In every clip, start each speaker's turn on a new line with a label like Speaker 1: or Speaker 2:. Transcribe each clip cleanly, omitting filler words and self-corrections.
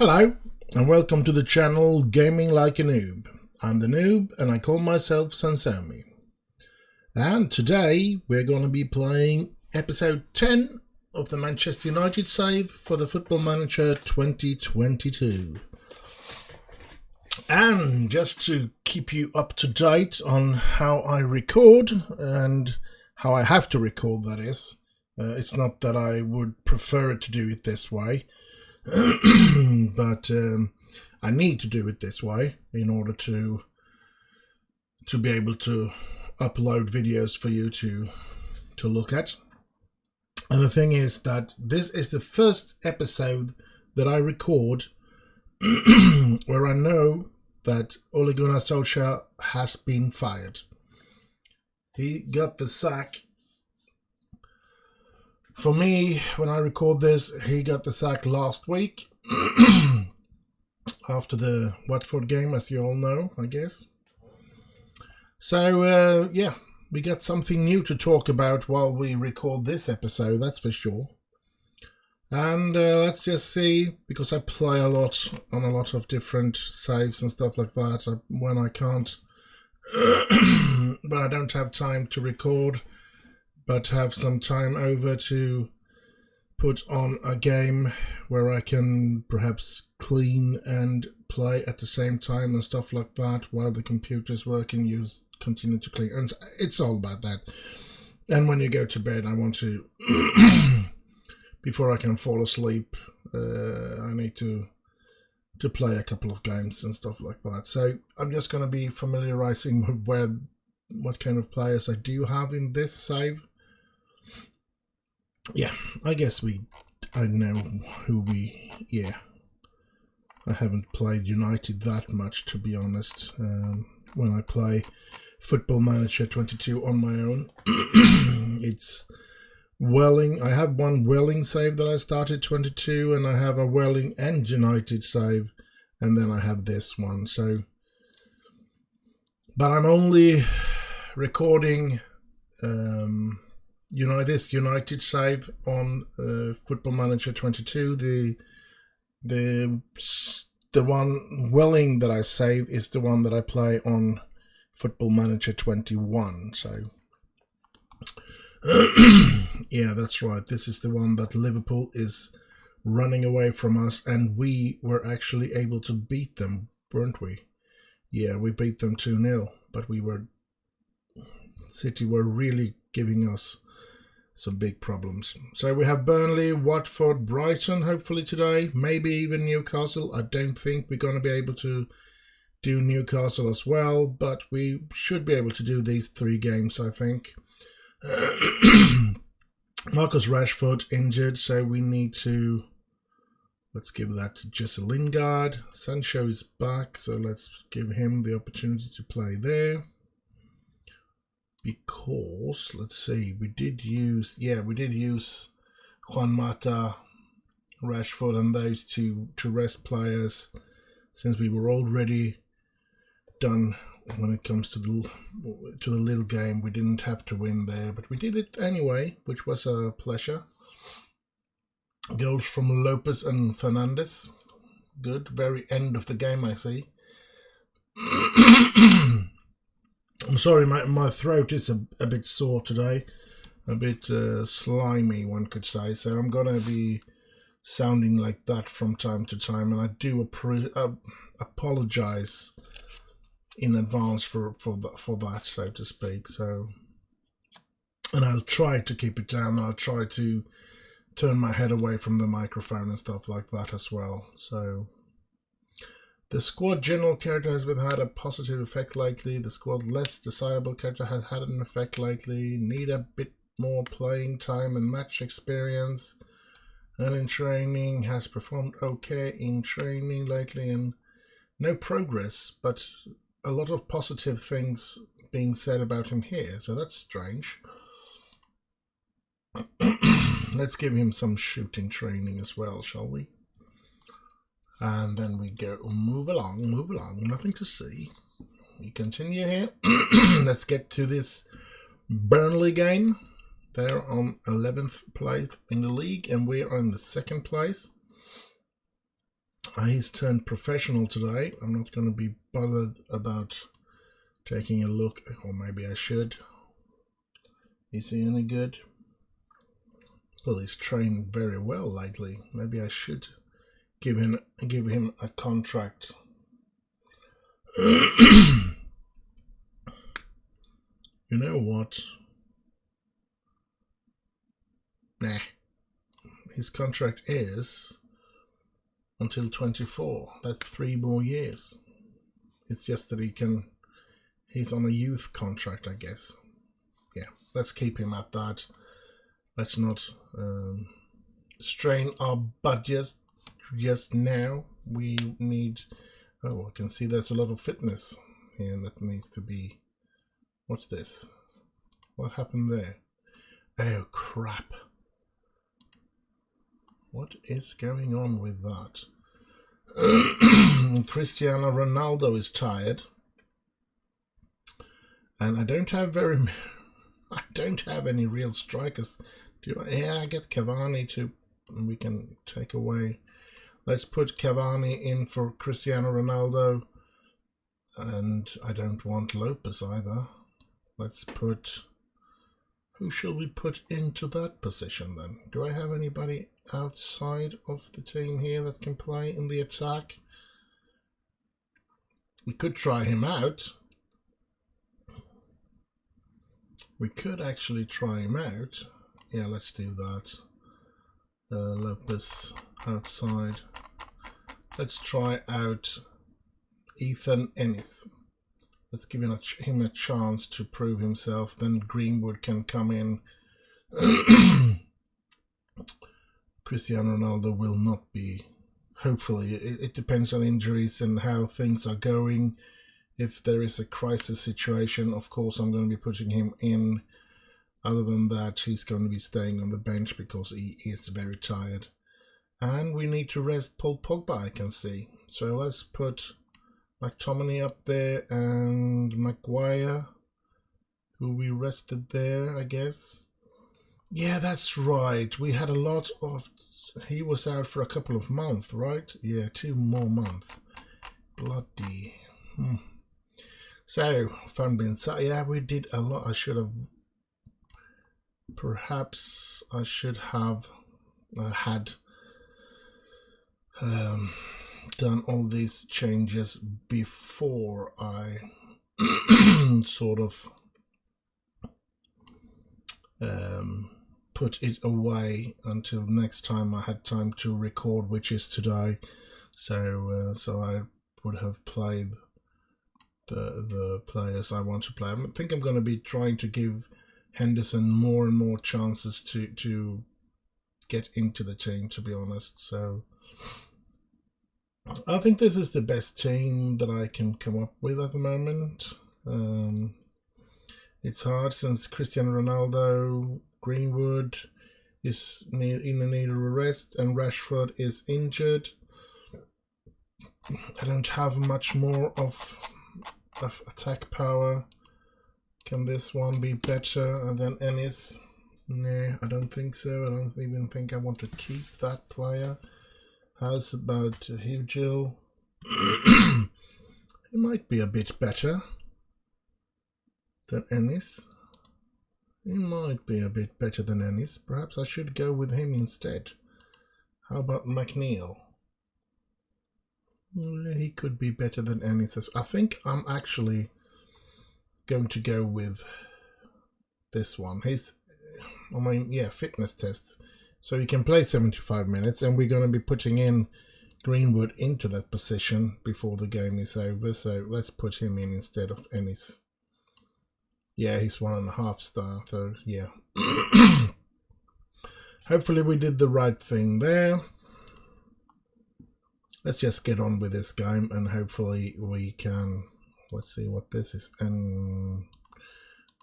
Speaker 1: Hello and welcome to the channel Gaming Like a Noob. I'm the Noob and I call myself S01E10. And today we're going to be playing episode 10 of the Manchester United save for the Football Manager 2022. And just to keep you up to date on how I record and how I have to record, that is. It's not that I would prefer it to do it this way. But I need to do it this way in order to be able to upload videos for you to look at. And the thing is that this is the first episode that I record where I know that Ole Gunnar Solskjaer has been fired. He got the sack. For me, when I record this, he got the sack last week after the Watford game, as you all know, I guess. So, yeah, we got something new to talk about while we record this episode, that's for sure. And let's just see, because I play a lot on a lot of different saves and stuff like that when I can't, but I don't have time to record, but have some time over to put on a game where I can perhaps clean and play at the same time and stuff like that while the computer's working. You continue to clean, and it's all about that. And when you go to bed, I want to before I can fall asleep, I need to play a couple of games and stuff like that. So I'm just going to be familiarizing with what kind of players I do have in this save. Yeah, I guess I know who I haven't played United that much, to be honest. When I play Football Manager 22 on my own, it's Welling. I have one Welling save that I started 22, and I have a Welling and United save, and then I have this one. So, but I'm only recording this United save on Football Manager 22. The one Welling that I save is the one that I play on Football Manager 21. So yeah, that's right. This is the one that Liverpool is running away from us, and we were actually able to beat them, weren't we? Yeah, we beat them 2-0, but City were really giving us some big problems. So we have Burnley, Watford, Brighton hopefully today, maybe even Newcastle. I don't think we're going to be able to do Newcastle as well, but we should be able to do these 3 games, I think. Marcus Rashford injured, so we need to, let's give that to Jesse Lingard. Sancho is back, so let's give him the opportunity to play there. Because, let's see, we did use Juan Mata, Rashford and those two to rest players, since we were already done when it comes to the little game. We didn't have to win there, but we did it anyway, which was a pleasure. Goals from Lopez and Fernandes. Good, very end of the game, I see. I'm sorry, my throat is a bit sore today, a bit slimy, one could say, so I'm going to be sounding like that from time to time, and I do apologize in advance for that, so to speak. So, and I'll try to keep it down, and I'll try to turn my head away from the microphone and stuff like that as well. So, the squad general character has had a positive effect lately. The squad less desirable character has had an effect lately. Need a bit more playing time and match experience. And in training has performed okay in training lately, and no progress, but a lot of positive things being said about him here. So that's strange. Let's give him some shooting training as well, shall we? And then we go, move along, nothing to see. We continue here. Let's get to this Burnley game. They're on 11th place in the league, and we're on the 2nd place. He's turned professional today. I'm not going to be bothered about taking a look, or maybe I should. Is he any good? Well, he's trained very well lately. Maybe I should give him a contract. You know what? Nah. His contract is until 24. That's 3 more years. It's just that he's on a youth contract, I guess. Yeah, let's keep him at that. Let's not strain our budget just now. We need... Oh, I can see there's a lot of fitness here that needs to be... What's this? What happened there? Oh, crap. What is going on with that? Cristiano Ronaldo is tired. And I don't have any real strikers. Yeah, I get Cavani to... We can take away... Let's put Cavani in for Cristiano Ronaldo. And I don't want Lopez either. Let's put... Who shall we put into that position then? Do I have anybody outside of the team here that can play in the attack? We could try him out. We could actually try him out. Yeah, let's do that. Lopez outside. Let's try out Ethan Ennis. Let's give him a chance to prove himself. Then Greenwood can come in. Cristiano Ronaldo will not be. Hopefully, it depends on injuries and how things are going. If there is a crisis situation, of course, I'm going to be putting him in. Other than that, he's going to be staying on the bench because he is very tired. And we need to rest Paul Pogba, I can see. So let's put McTominay up there and Maguire, who we rested there, I guess. Yeah, that's right. We had a lot of... He was out for a couple of months, right? Yeah, 2 more months. Bloody... So, Van Binsa, yeah, we did a lot. I should have... Perhaps I should have had done all these changes before I sort of put it away until next time I had time to record, which is today. So I would have played the players I want to play. I think I'm going to be trying to give Henderson more and more chances to get into the team, to be honest. So I think this is the best team that I can come up with at the moment. It's hard since Cristiano Ronaldo, Greenwood is in need of a rest and Rashford is injured. I don't have much more of attack power. Can this one be better than Ennis? Nah, I don't think so. I don't even think I want to keep that player. How's about Hugel? He might be a bit better than Ennis. He might be a bit better than Ennis. Perhaps I should go with him instead. How about McNeil? He could be better than Ennis. I think I'm actually going to go with this one. Fitness tests. So he can play 75 minutes, and we're going to be putting in Greenwood into that position before the game is over. So let's put him in instead of Ennis. Yeah, he's 1.5 star, so yeah. Hopefully we did the right thing there. Let's just get on with this game and hopefully we can... Let's see what this is.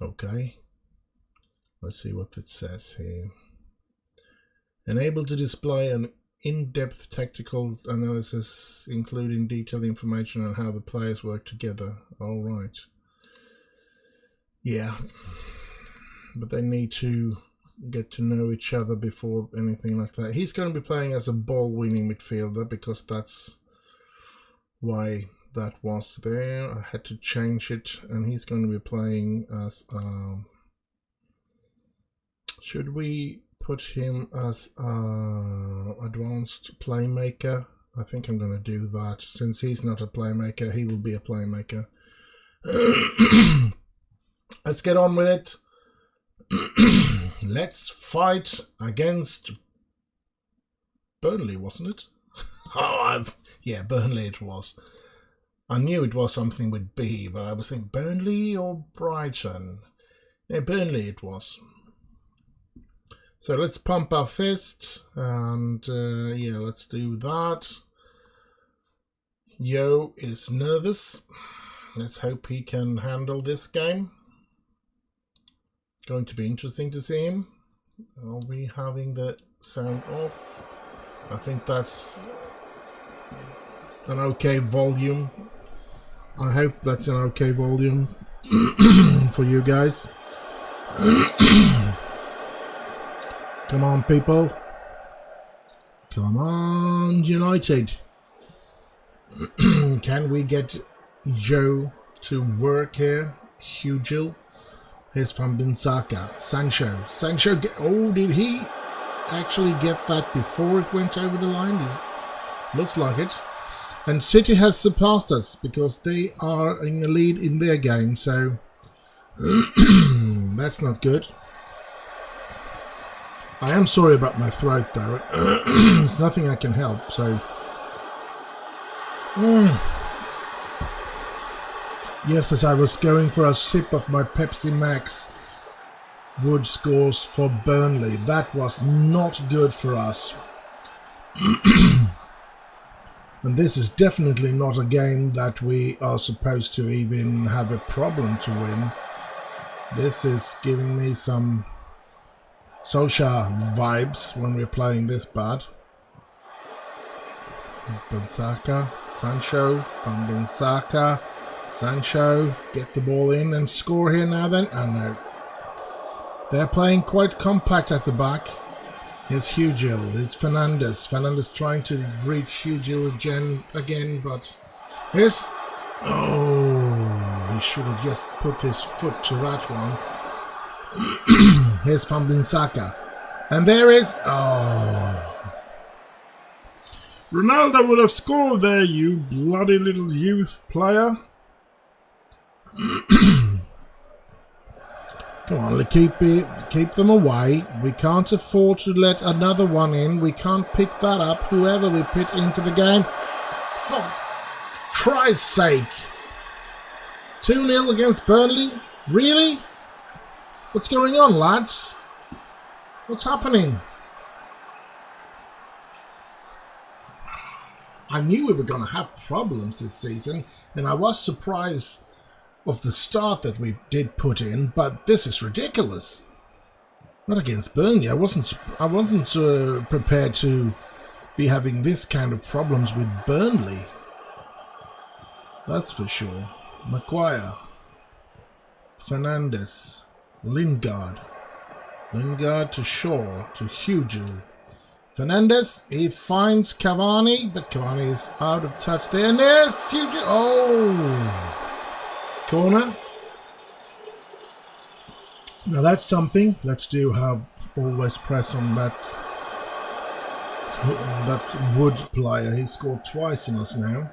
Speaker 1: Okay. Let's see what it says here. Enable to display an in-depth tactical analysis, including detailed information on how the players work together. All right. Yeah. But they need to get to know each other before anything like that. He's going to be playing as a ball-winning midfielder because that's why that was there. I had to change it, and he's going to be playing as should we put him as advanced playmaker? I think I'm going to do that. Since he's not a playmaker, he will be a playmaker. Let's get on with it. Let's fight against Burnley, wasn't it? Yeah, Burnley it was. I knew it was something with B, but I was thinking Burnley or Brighton. Yeah, Burnley it was. So let's pump our fist, and yeah, let's do that. Yo is nervous. Let's hope he can handle this game. Going to be interesting to see him. Are we having the sound off? I think that's an okay volume. I hope that's an okay volume for you guys. Come on, people. Come on, United. Can we get Joe to work here? Hugel. Here's Van Bissaka. Sancho. Oh, did he actually get that before it went over the line? Looks like it. And City has surpassed us because they are in the lead in their game. So that's not good. I am sorry about my throat though. There's nothing I can help. So yes, as I was going for a sip of my Pepsi Max, Wood scores for Burnley. That was not good for us. And this is definitely not a game that we are supposed to even have a problem to win. This is giving me some Solskjaer vibes when we're playing this bad. Bissaka, Sancho, Van Bissaka, Sancho, get the ball in and score here now then. Oh no. They're playing quite compact at the back. Here's Hugel, here's Fernandes. Fernandes trying to reach Hugel again, but here's... Oh, he should have just put his foot to that one. Here's Van Bissaka. And there is... Oh. Ronaldo would have scored there, you bloody little youth player. Come on, keep them away. We can't afford to let another one in. We can't pick that up, whoever we put into the game. For Christ's sake. 2-0 against Burnley? Really? What's going on, lads? What's happening? I knew we were going to have problems this season, and I was surprised of the start that we did put in, but this is ridiculous. Not against Burnley. I wasn't prepared to be having this kind of problems with Burnley. That's for sure. Maguire, Fernandes, Lingard to Shaw, to Hugel. Fernandes, he finds Cavani, but Cavani is out of touch there. And there's Hugel. Oh! Corner. Now that's something. Let's do have always press on that Wood player. He scored twice in us now.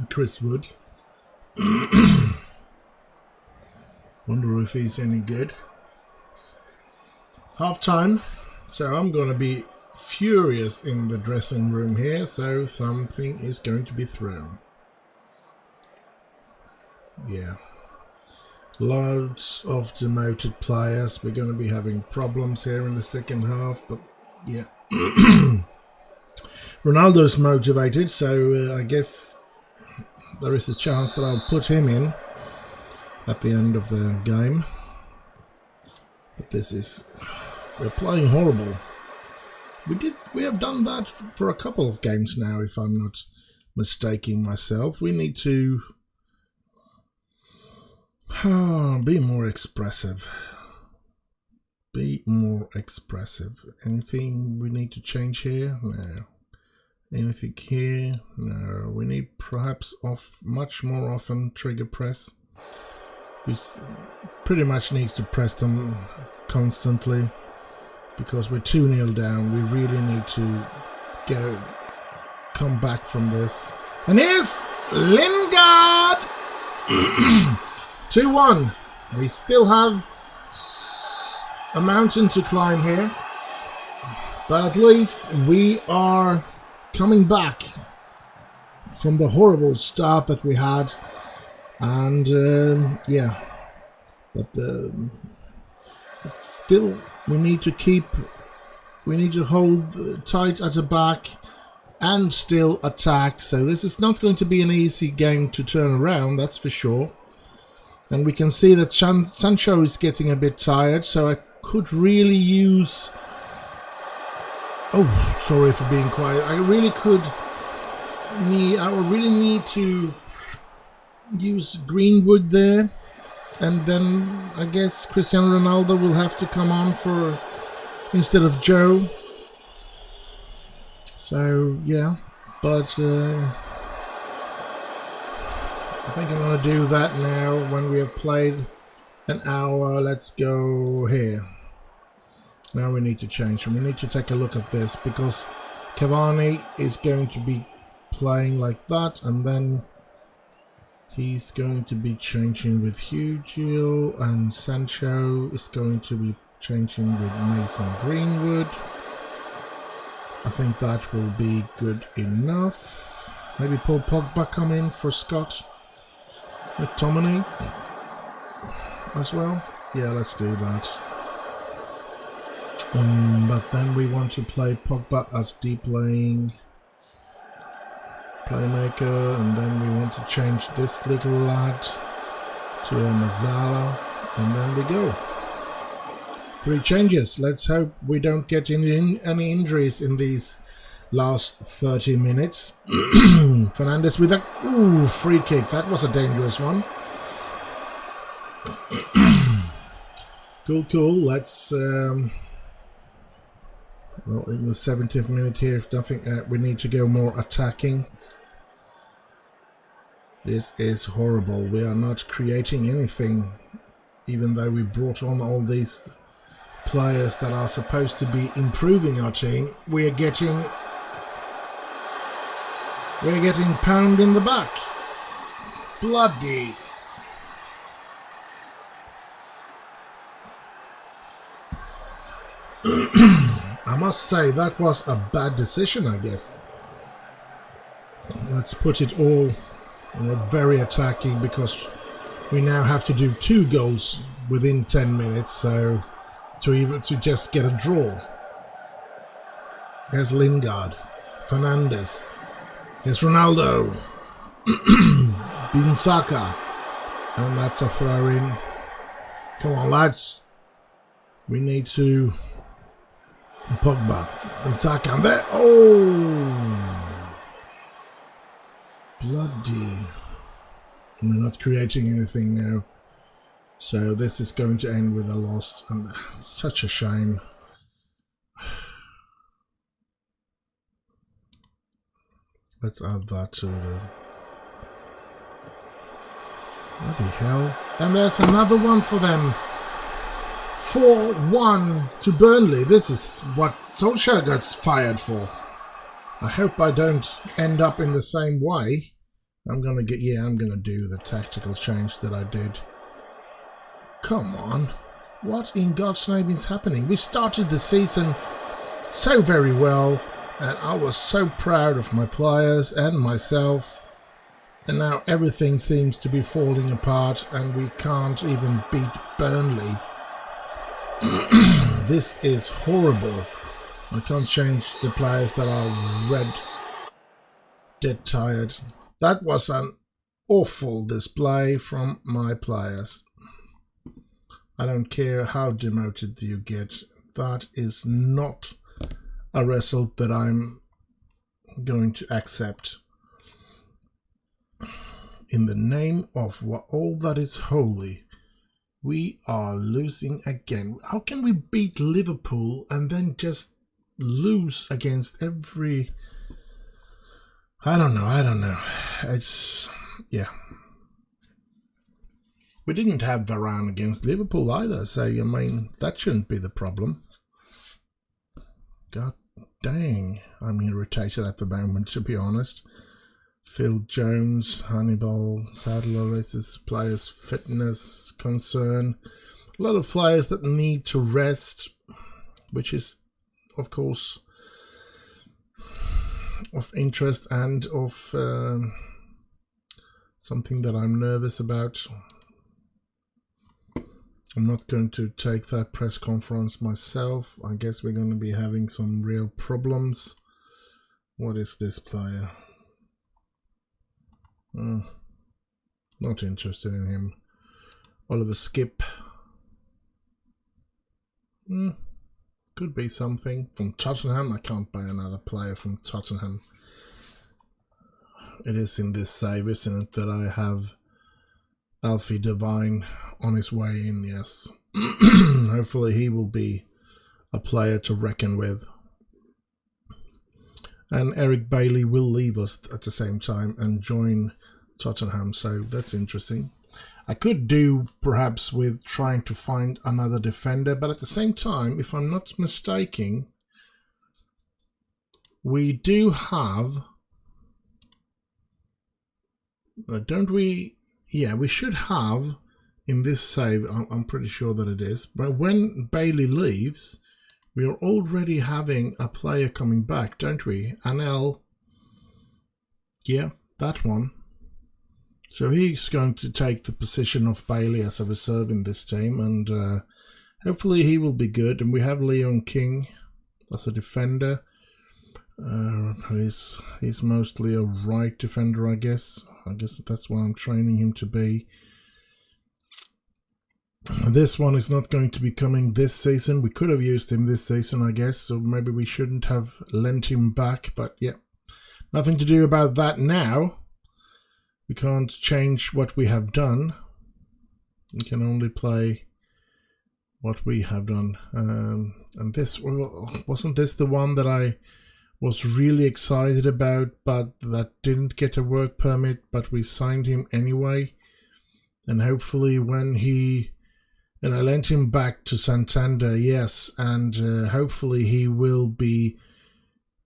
Speaker 1: Chris Wood. Wonder if he's any good. Half time. So I'm going to be furious in the dressing room here. So something is going to be thrown. Yeah, loads of demoted players. We're going to be having problems here in the second half, but yeah. Ronaldo's motivated, so I guess there is a chance that I'll put him in at the end of the game. But this is... We're playing horrible. We have done that for a couple of games now, if I'm not mistaking myself. We need to... be more expressive. Be more expressive. Anything we need to change here? No. Anything here? No, we need perhaps much more often trigger press. We pretty much need to press them constantly because we're 2-0 down. We really need to come back from this. And here's Lingard! 2-1. We still have a mountain to climb here, but at least we are coming back from the horrible start that we had. And yeah, but still we need to hold tight at the back and still attack. So this is not going to be an easy game to turn around, that's for sure. And we can see that Sancho is getting a bit tired, so I could really use... Oh, sorry for being quiet. I really need to use Greenwood there, and then I guess Cristiano Ronaldo will have to come on instead of Joe. So yeah, but I think I'm going to do that now when we have played an hour. Let's go here. Now we need to change, and we need to take a look at this because Cavani is going to be playing like that, and then he's going to be changing with Hugill, and Sancho is going to be changing with Mason Greenwood. I think that will be good enough. Maybe Paul Pogba come in for Scott McTominay as well. Yeah, let's do that. But then we want to play Pogba as deep laying playmaker, and then we want to change this little lad to a Mazzala, and then we go. 3 changes. Let's hope we don't get any injuries in these last 30 minutes. Fernandes with a free kick. That was a dangerous one. Cool. Let's well, in the 70th minute here, if nothing, we need to go more attacking. This is horrible. We are not creating anything, even though we brought on all these players that are supposed to be improving our team. We're getting pounded in the back. Bloody. I must say that was a bad decision, I guess. Let's put it all very attacking because we now have to do 2 goals within 10 minutes, so to just get a draw. There's Lingard, Fernandes, there's Ronaldo, Binsaka, and that's a throw in. Come on, lads. We need to Pogba, Binsaka, and there. Oh, bloody! We're not creating anything now. So this is going to end with a loss, and such a shame. Let's add that to the... Bloody hell. And there's another one for them. 4-1 to Burnley. This is what Solskjaer got fired for. I hope I don't end up in the same way. I'm gonna do the tactical change that I did. Come on. What in God's name is happening? We started the season so very well, and I was so proud of my players and myself, and now everything seems to be falling apart and we can't even beat Burnley. This is horrible. I can't change the players that are dead tired. That was an awful display from my players. I don't care how demoted you get. That is not a result that I'm going to accept. In the name of all that is holy, we are losing again. How can we beat Liverpool and then just lose against every I don't know. It's, yeah. We didn't have Varane against Liverpool either, so, I mean, that shouldn't be the problem. God dang, I'm irritated at the moment, to be honest. Phil Jones, Hannibal, Sadler, this is players' fitness concern. A lot of players that need to rest, which is, of course, of interest and of something that I'm nervous about. I'm not going to take that press conference myself. I guess we're going to be having some real problems. What is this player? Not interested in him. Oliver Skip. Could be something. From Tottenham. I can't buy another player from Tottenham. It is in this save, isn't it, that I have Alfie Devine on his way in, yes. Hopefully he will be a player to reckon with. And Eric Bailey will leave us at the same time and join Tottenham, so that's interesting. I could do perhaps with trying to find another defender, but at the same time, if I'm not mistaken, we do have, don't we? Yeah, we should have in this save, I'm pretty sure that it is, but when Bailey leaves, we are already having a player coming back, don't we? Anel, yeah, that one. So he's going to take the position of Bailey as a reserve in this team, and hopefully he will be good. And we have Leon King as a defender. He's mostly a right defender, I guess. I guess that's what I'm training him to be. This one is not going to be coming this season. We could have used him this season, I guess, so maybe we shouldn't have lent him back, but yeah, nothing to do about that now. We can't change what we have done. We can only play what we have done. And this, wasn't this the one that I was really excited about, but that didn't get a work permit, but we signed him anyway? And hopefully when he... And I lent him back to Santander, yes, and hopefully he will be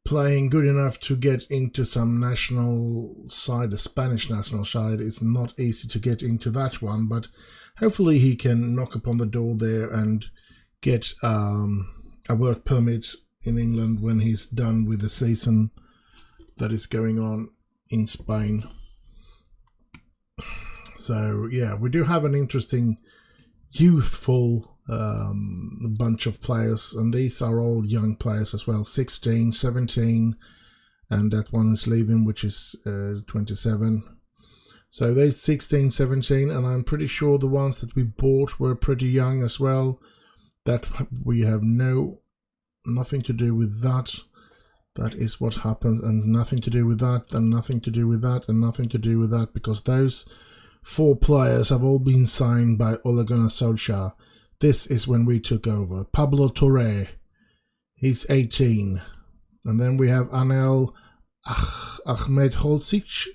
Speaker 1: playing good enough to get into some national side, a Spanish national side. It's not easy to get into that one, but hopefully he can knock upon the door there and get a work permit in England when he's done with the season that is going on in Spain. So yeah, we do have an interesting youthful bunch of players, and these are all young players as well, 16, 17, and that one is leaving, which is 27. So they're 16, 17, and I'm pretty sure the ones that we bought were pretty young as well. That we have nothing to do with that. That is what happens, and nothing to do with that, and nothing to do with that, and nothing to do with that, because those 4 players have all been signed by Ole Gunnar Solskjaer. This is when we took over. Pablo Torre, he's 18. And then we have Anel Ahmed Holcic.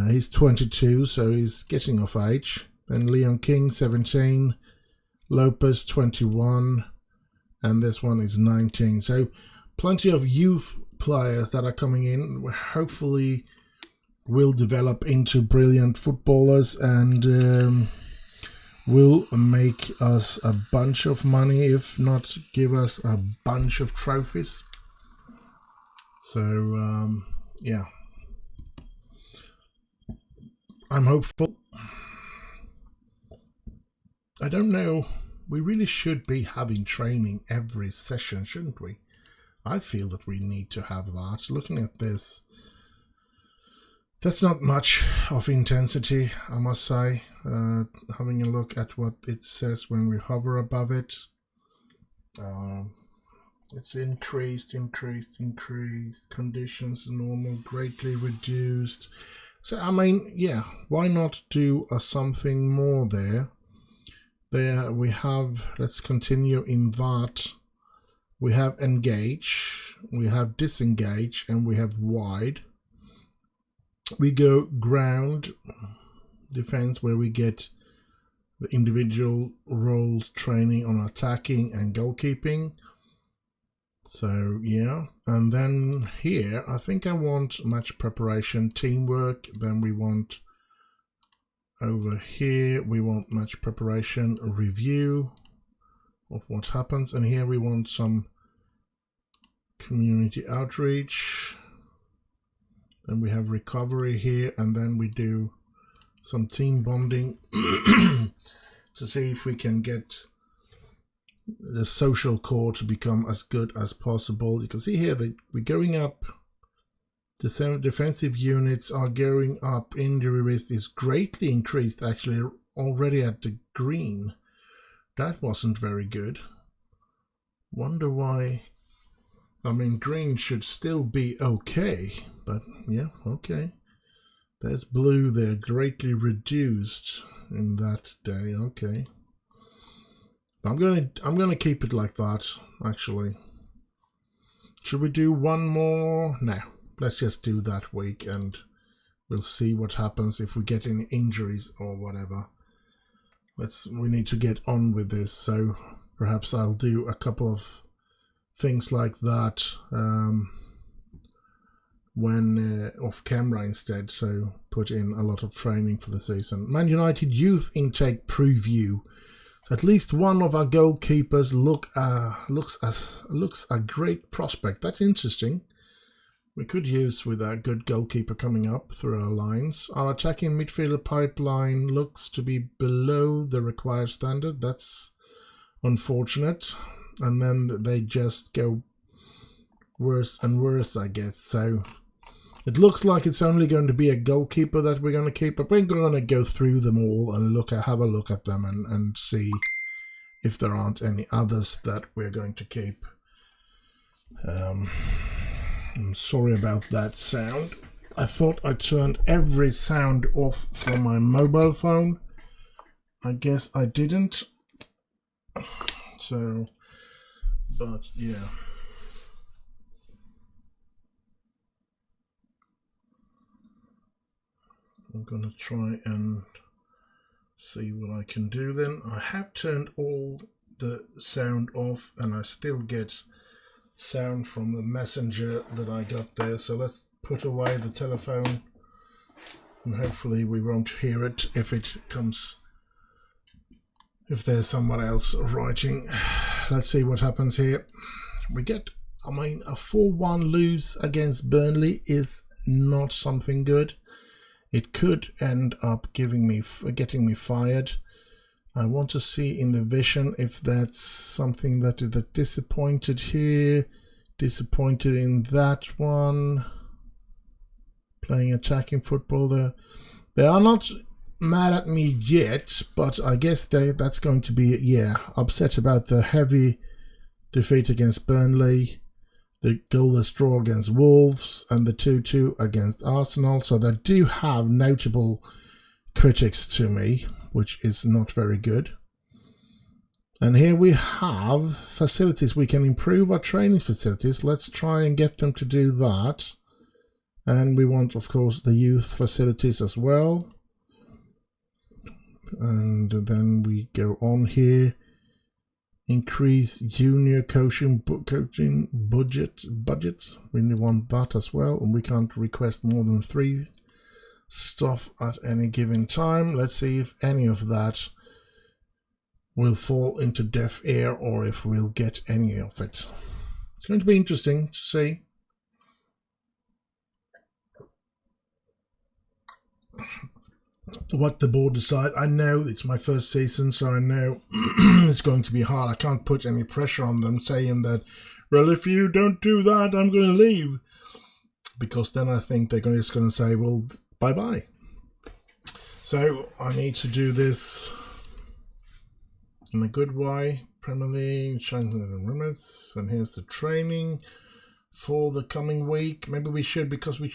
Speaker 1: He's 22, so he's getting of age. Then Leon King, 17. Lopez, 21. And this one is 19. So plenty of youth players that are coming in. Hopefully will develop into brilliant footballers and will make us a bunch of money, if not give us a bunch of trophies. So yeah, I'm hopeful. I don't know, we really should be having training every session, shouldn't we? I feel that we need to have that. Looking at this, that's not much of intensity, I must say. Having a look at what it says when we hover above it, it's increased, conditions normal, greatly reduced. So, I mean, yeah, why not do something more there? There we have, let's continue in that. We have engage, we have disengage, and we have wide. We go ground defense, where we get the individual roles training on attacking and goalkeeping. So yeah, and then here I think I want match preparation, teamwork. Then we want over here, we want match preparation, review of what happens, and here we want some community outreach. Then we have recovery here, and then we do some team bonding to see if we can get the social core to become as good as possible. You can see here that we're going up. The defensive units are going up. Injury risk is greatly increased, actually, already at the green. That wasn't very good. Wonder why. I mean, green should still be okay, but yeah, okay. There's blue there, greatly reduced in that day. Okay. I'm gonna keep it like that, actually. Should we do one more? No. Let's just do that week, and we'll see what happens if we get any injuries or whatever. We need to get on with this, so perhaps I'll do a couple of things like that when off camera instead, so put in a lot of training for the season. Man United youth intake preview. At least one of our goalkeepers looks a great prospect. That's interesting. We could use with a good goalkeeper coming up through our lines. Our attacking midfielder pipeline looks to be below the required standard. That's unfortunate. And then they just go worse and worse, I guess. So it looks like it's only going to be a goalkeeper that we're going to keep, but we're going to go through them all and have a look at them and see if there aren't any others that we're going to keep. I'm sorry about that sound. I thought I turned every sound off from my mobile phone. I guess I didn't. So, but yeah. I'm gonna try and see what I can do then. I have turned all the sound off, and I still get sound from the messenger that I got there. So let's put away the telephone, and hopefully we won't hear it if there's someone else writing. Let's see what happens here. We get, I mean, a 4-1 lose against Burnley is not something good. It could end up getting me fired. I want to see in the vision if that's something that disappointed here, disappointed in that one. Playing attacking football there. They are not mad at me yet, but I guess that's going to be, yeah, upset about the heavy defeat against Burnley, the goalless draw against Wolves, and the 2-2 against Arsenal. So they do have notable critics to me, which is not very good. And here we have facilities. We can improve our training facilities. Let's try and get them to do that. And we want, of course, the youth facilities as well. And then we go on here. Increase junior coaching budget. We want that as well. And we can't request more than 3 stuff at any given time. Let's see if any of that will fall into deaf ear or if we'll get any of it. It's going to be interesting to see. What the board decide. I know it's my first season, so I know it's going to be hard. I can't put any pressure on them saying that, well, if you don't do that, I'm going to leave. Because then I think they're just going to say, well, bye-bye. So I need to do this in a good way. Premier League, Champions Limits, and here's the training for the coming week. Maybe we should, because we're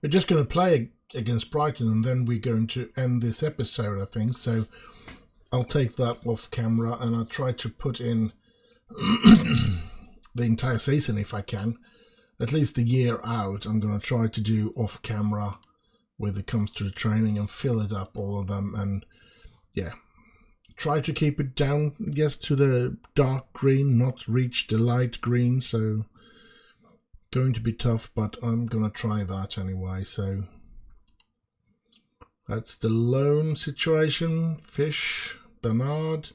Speaker 1: just going to play against Brighton, and then we're going to end this episode, I think. So I'll take that off camera, and I'll try to put in the entire season if I can. At least the year out, I'm going to try to do off camera when it comes to the training and fill it up, all of them, and yeah, try to keep it down, yes, to the dark green, not reach the light green, so going to be tough, but I'm going to try that anyway. So that's the loan situation. Fish, Bernard,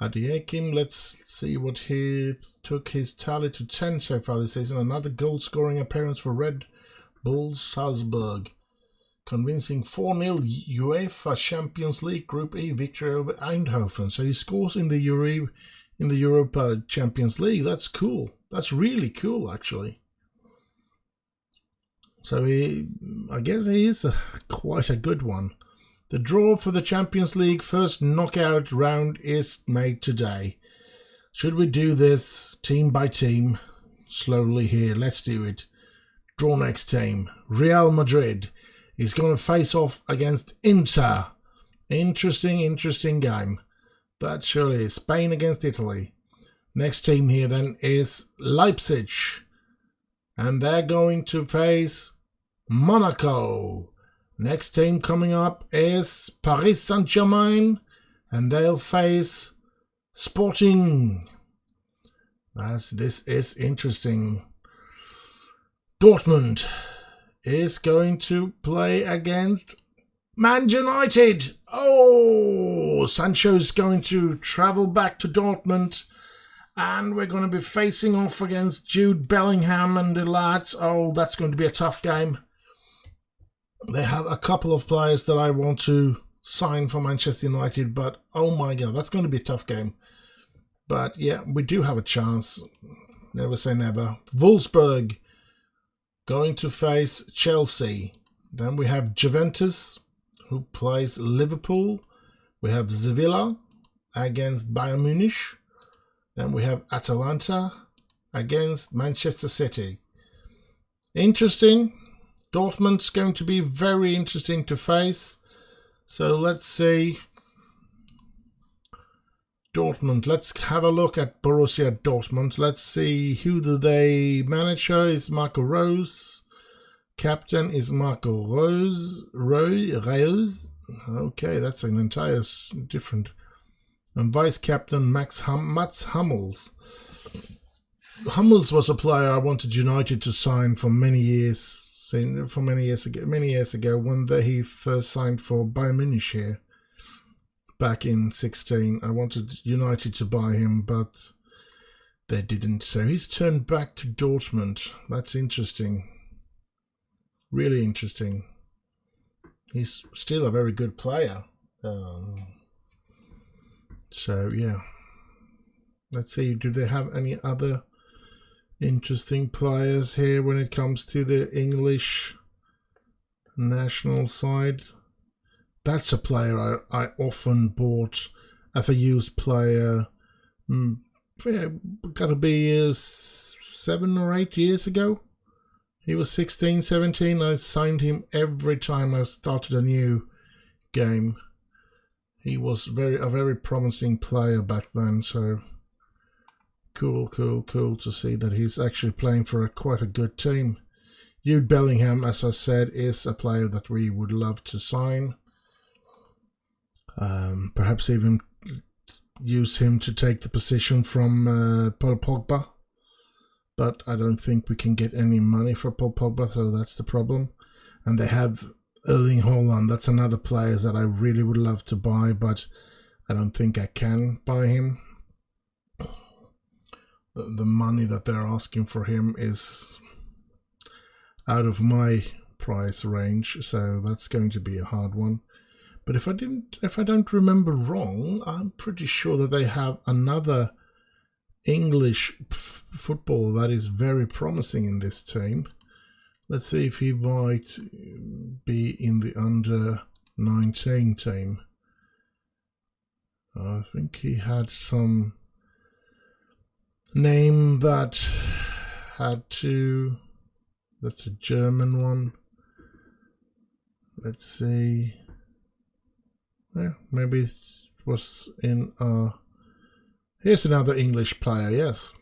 Speaker 1: Adiekim, let's see what he took his tally to 10 so far this season. Another goal-scoring appearance for Red Bull Salzburg. Convincing 4-0 UEFA Champions League Group E victory over Eindhoven. So he scores in the Europa Champions League. That's cool. That's really cool, actually. So I guess he is quite a good one. The draw for the Champions League first knockout round is made today. Should we do this team by team? Slowly here. Let's do it. Draw next team. Real Madrid is going to face off against Inter. Interesting game. That surely is. Spain against Italy. Next team here then is Leipzig. And they're going to face Monaco. Next team coming up is Paris Saint-Germain, and they'll face Sporting. This is interesting. Dortmund is going to play against Man United. Oh, Sancho's going to travel back to Dortmund, and we're going to be facing off against Jude Bellingham and the lads. Oh, that's going to be a tough game. They have a couple of players that I want to sign for Manchester United, but oh my god, that's going to be a tough game. But yeah, we do have a chance. Never say never. Wolfsburg going to face Chelsea. Then we have Juventus, who plays Liverpool. We have Sevilla against Bayern Munich. Then we have Atalanta against Manchester City. Interesting. Dortmund's going to be very interesting to face. So let's see. Dortmund. Let's have a look at Borussia Dortmund. Let's see who the manager is. Marco Rose. Captain is Marco Rose. Okay, that's an entire different. And vice captain Mats Hummels. Hummels was a player I wanted United to sign for many years. Many years ago, when he first signed for Bayern Munich here, back in 2016. I wanted United to buy him, but they didn't. So he's turned back to Dortmund. That's interesting. Really interesting. He's still a very good player. So yeah. Let's see. Do they have any other interesting players here when it comes to the English national side? That's a player I often bought as a used player. Gotta be 7 or 8 years ago. He was 16, 17. I signed him every time I started a new game. He was a very promising player back then, so cool to see that he's actually playing for quite a good team. Jude Bellingham, as I said, is a player that we would love to sign. Perhaps even use him to take the position from Paul Pogba. But I don't think we can get any money for Paul Pogba, so that's the problem. And they have Erling Haaland. That's another player that I really would love to buy, but I don't think I can buy him. The money that they're asking for him is out of my price range, so that's going to be a hard one. But if I don't remember wrong, I'm pretty sure that they have another English footballer that is very promising in this team. Let's see if he might be in the under-19 team. I think he had some name that had to. That's a German one. Let's see. Yeah, maybe it was in Here's another English player, yes.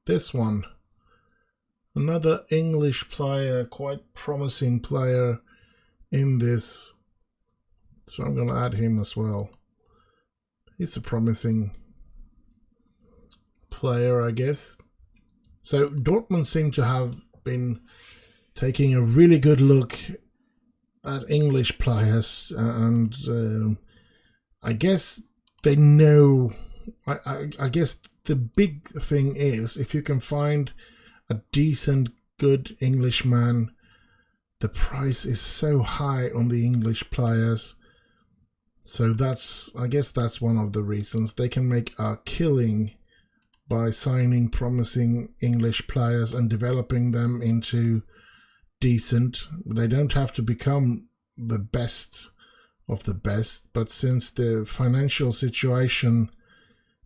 Speaker 1: This one. Another English player, quite promising player in this. So I'm going to add him as well. He's a promising player, I guess. So Dortmund seem to have been taking a really good look at English players, and I guess they know. I guess the big thing is if you can find a decent, good Englishman, the price is so high on the English players. So I guess that's one of the reasons they can make a killing by signing promising English players and developing them into decent. They don't have to become the best of the best, but since the financial situation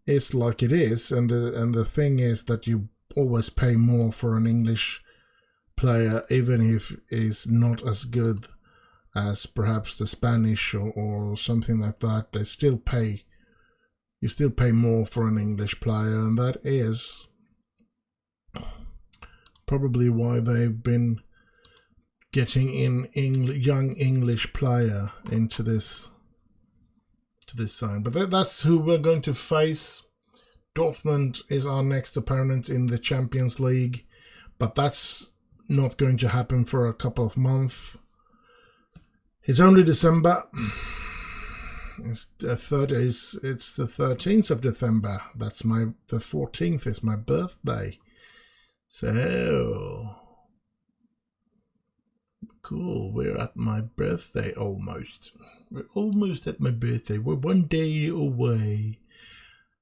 Speaker 1: is like it is, and the thing is that you always pay more for an English player, even if he's not as good as perhaps the Spanish or something like that. They still pay. You still pay more for an English player, and that is probably why they've been getting in young English player into this side. But that's who we're going to face. Dortmund is our next opponent in the Champions League, but that's not going to happen for a couple of months. It's only December. It's the 13th of December. That's the 14th is my birthday. So cool. We're at my birthday almost. We're almost at my birthday. We're one day away.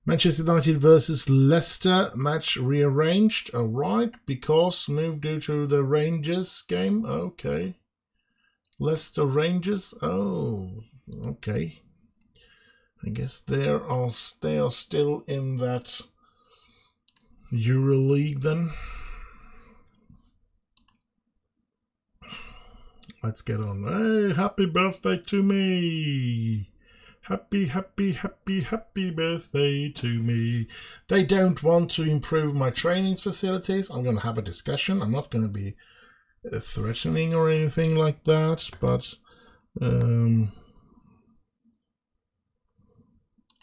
Speaker 1: Manchester United versus Leicester. Match rearranged. Alright, because move due to the Rangers game. Okay. Leicester Rangers. Oh, okay. I guess they are still in that EuroLeague then. Let's get on. Hey, happy birthday to me. Happy birthday to me. They don't want to improve my training facilities. I'm going to have a discussion. I'm not going to be threatening or anything like that, but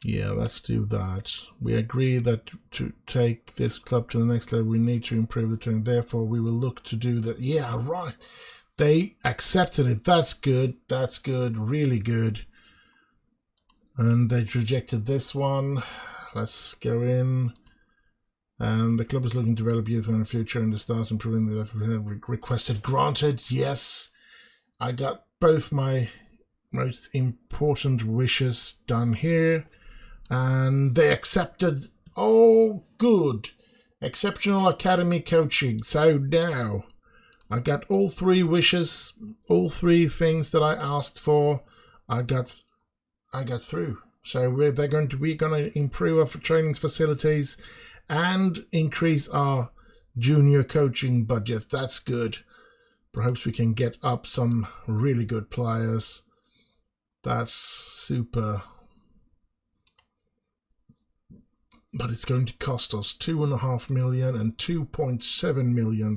Speaker 1: yeah, let's do that. We agree that to take this club to the next level, we need to improve the training. Therefore, we will look to do that. Yeah, right. They accepted it. That's good. That's good. Really good. And they rejected this one. Let's go in. And the club is looking to develop youth in the future and the stars improving the requested. Granted, yes. I got both my most important wishes done here. And they accepted. Oh, good. Exceptional academy coaching. So now I got all three wishes, all three things that I asked for. I got through. So we're going to improve our training facilities and increase our junior coaching budget. That's good. Perhaps we can get up some really good players. That's super. But it's going to cost us 2.5 million and 2.7 million.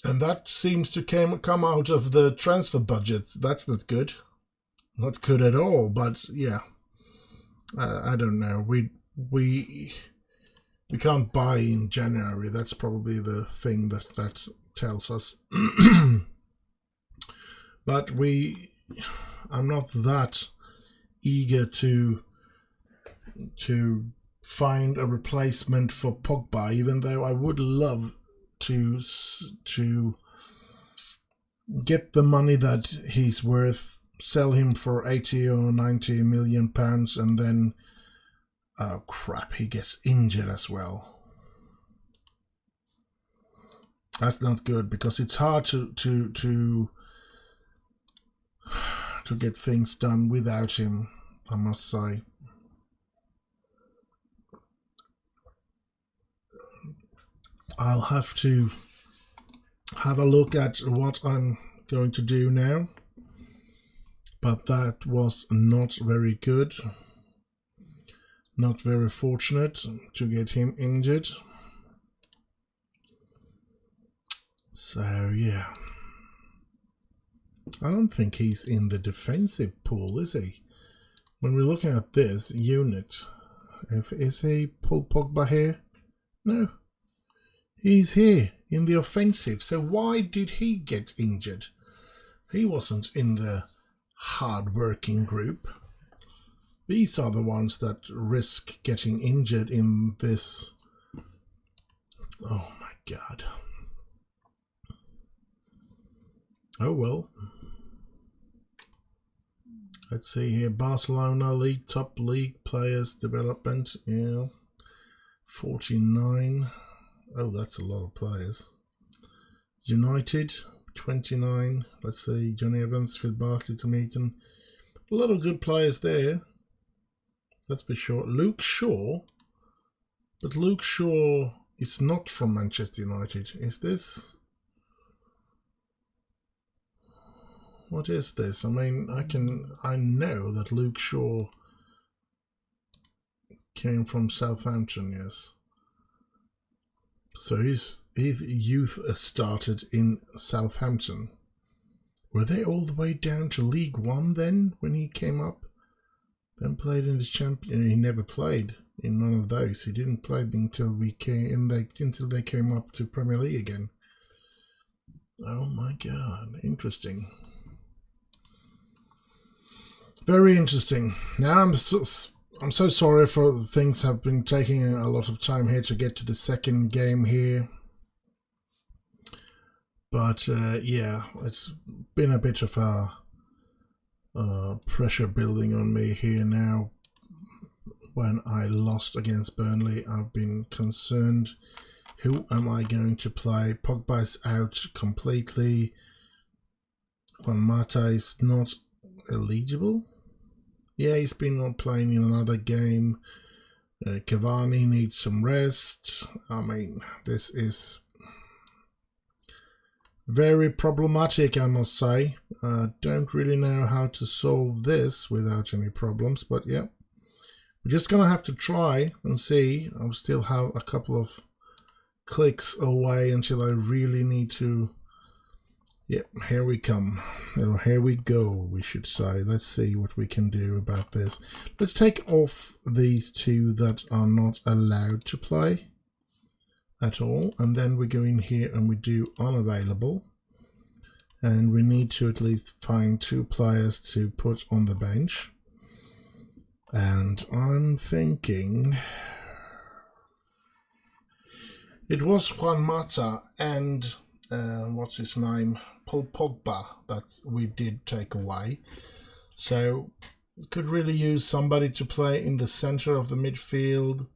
Speaker 1: And that seems to come out of the transfer budget. That's not good. Not good at all, but yeah. I don't know. We can't buy in January. That's probably the thing that tells us. But I'm not that eager to find a replacement for Pogba, even though I would love to get the money that he's worth, sell him for 80 or 90 million pounds, and then oh crap, he gets injured as well. That's not good, because it's hard to get things done without him, I must say. I'll have to have a look at what I'm going to do now, but that was not very good. Not very fortunate to get him injured. So yeah, I don't think he's in the defensive pool, is he? When we're looking at this unit, is he Paul Pogba here? No, he's here in the offensive. So why did he get injured? He wasn't in the hard-working group. These are the ones that risk getting injured in this. Oh my God. Oh well. Let's see here. Barcelona League, top league players development. Yeah. 49. Oh, that's a lot of players. United, 29. Let's see. Johnny Evans, Phil Bartley, Tom Eaton. A lot of good players there. That's for sure. Luke Shaw. But Luke Shaw is not from Manchester United. Is this? What is this? I mean, I know that Luke Shaw came from Southampton, yes. So his youth started in Southampton. Were they all the way down to League One then when he came up? Then played in the Champion. He never played in none of those. He didn't play until until they came up to Premier League again. Oh my God, interesting. Very interesting. Now I'm so sorry for things have been taking a lot of time here to get to the second game here. But yeah, it's been a bit of a pressure building on me here now. When I lost against Burnley, I've been concerned. Who am I going to play? Pogba's out completely. Juan Mata is not eligible. Yeah, he's been not playing in another game. Cavani needs some rest. I mean, this is very problematic, I must say. Don't really know how to solve this without any problems, but yeah. We're just going to have to try and see. I still have a couple of clicks away until I really need to. Yep, here we come. Or here we go, we should say. Let's see what we can do about this. Let's take off these two that are not allowed to play at all. And then we go in here and we do unavailable. And we need to at least find 2 players to put on the bench. And I'm thinking it was Juan Mata and what's his name, Paul Pogba, that we did take away. So could really use somebody to play in the center of the midfield.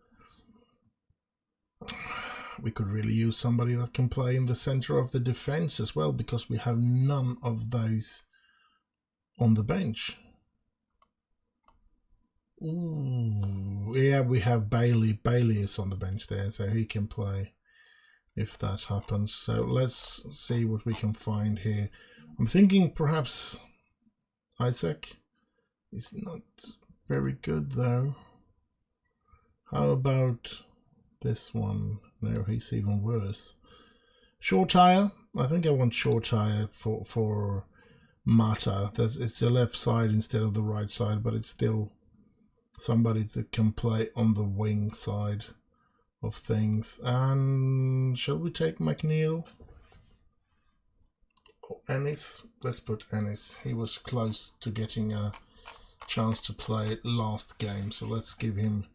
Speaker 1: We could really use somebody that can play in the center of the defense as well, because we have none of those on the bench. Ooh, yeah, we have Bailey. Bailey is on the bench there, so he can play if that happens. So let's see what we can find here. I'm thinking perhaps Isaac is not very good though. How about this one? No, he's even worse. Short tire. I think I want short tire for Mata. It's the left side instead of the right side, but it's still somebody that can play on the wing side of things. And shall we take McNeil? Oh, Ennis. Let's put Ennis. He was close to getting a chance to play last game, so let's give him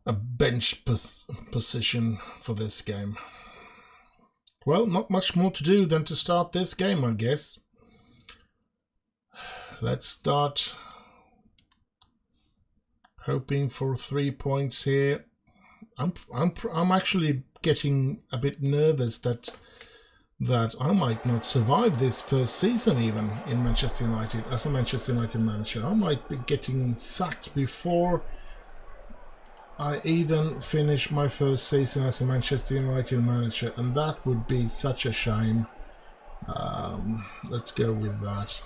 Speaker 1: a bench position for this game. Well, not much more to do than to start this game, I guess. Let's start hoping for 3 points here. I'm actually getting a bit nervous that I might not survive this first season even in Manchester United as a Manchester United manager. I might be getting sacked before I even finish my first season as a Manchester United manager, and that would be such a shame. Let's go with that.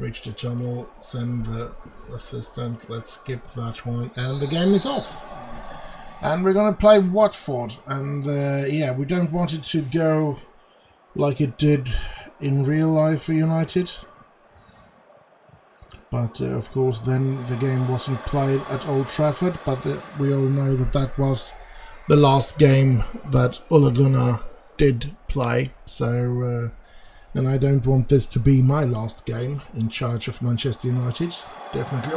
Speaker 1: Reach the tunnel, send the assistant, let's skip that one, and the game is off. And we're going to play Watford, and yeah, we don't want it to go like it did in real life for United. But of course then the game wasn't played at Old Trafford, but we all know that that was the last game that Ole Gunnar did play. So, and I don't want this to be my last game in charge of Manchester United. Definitely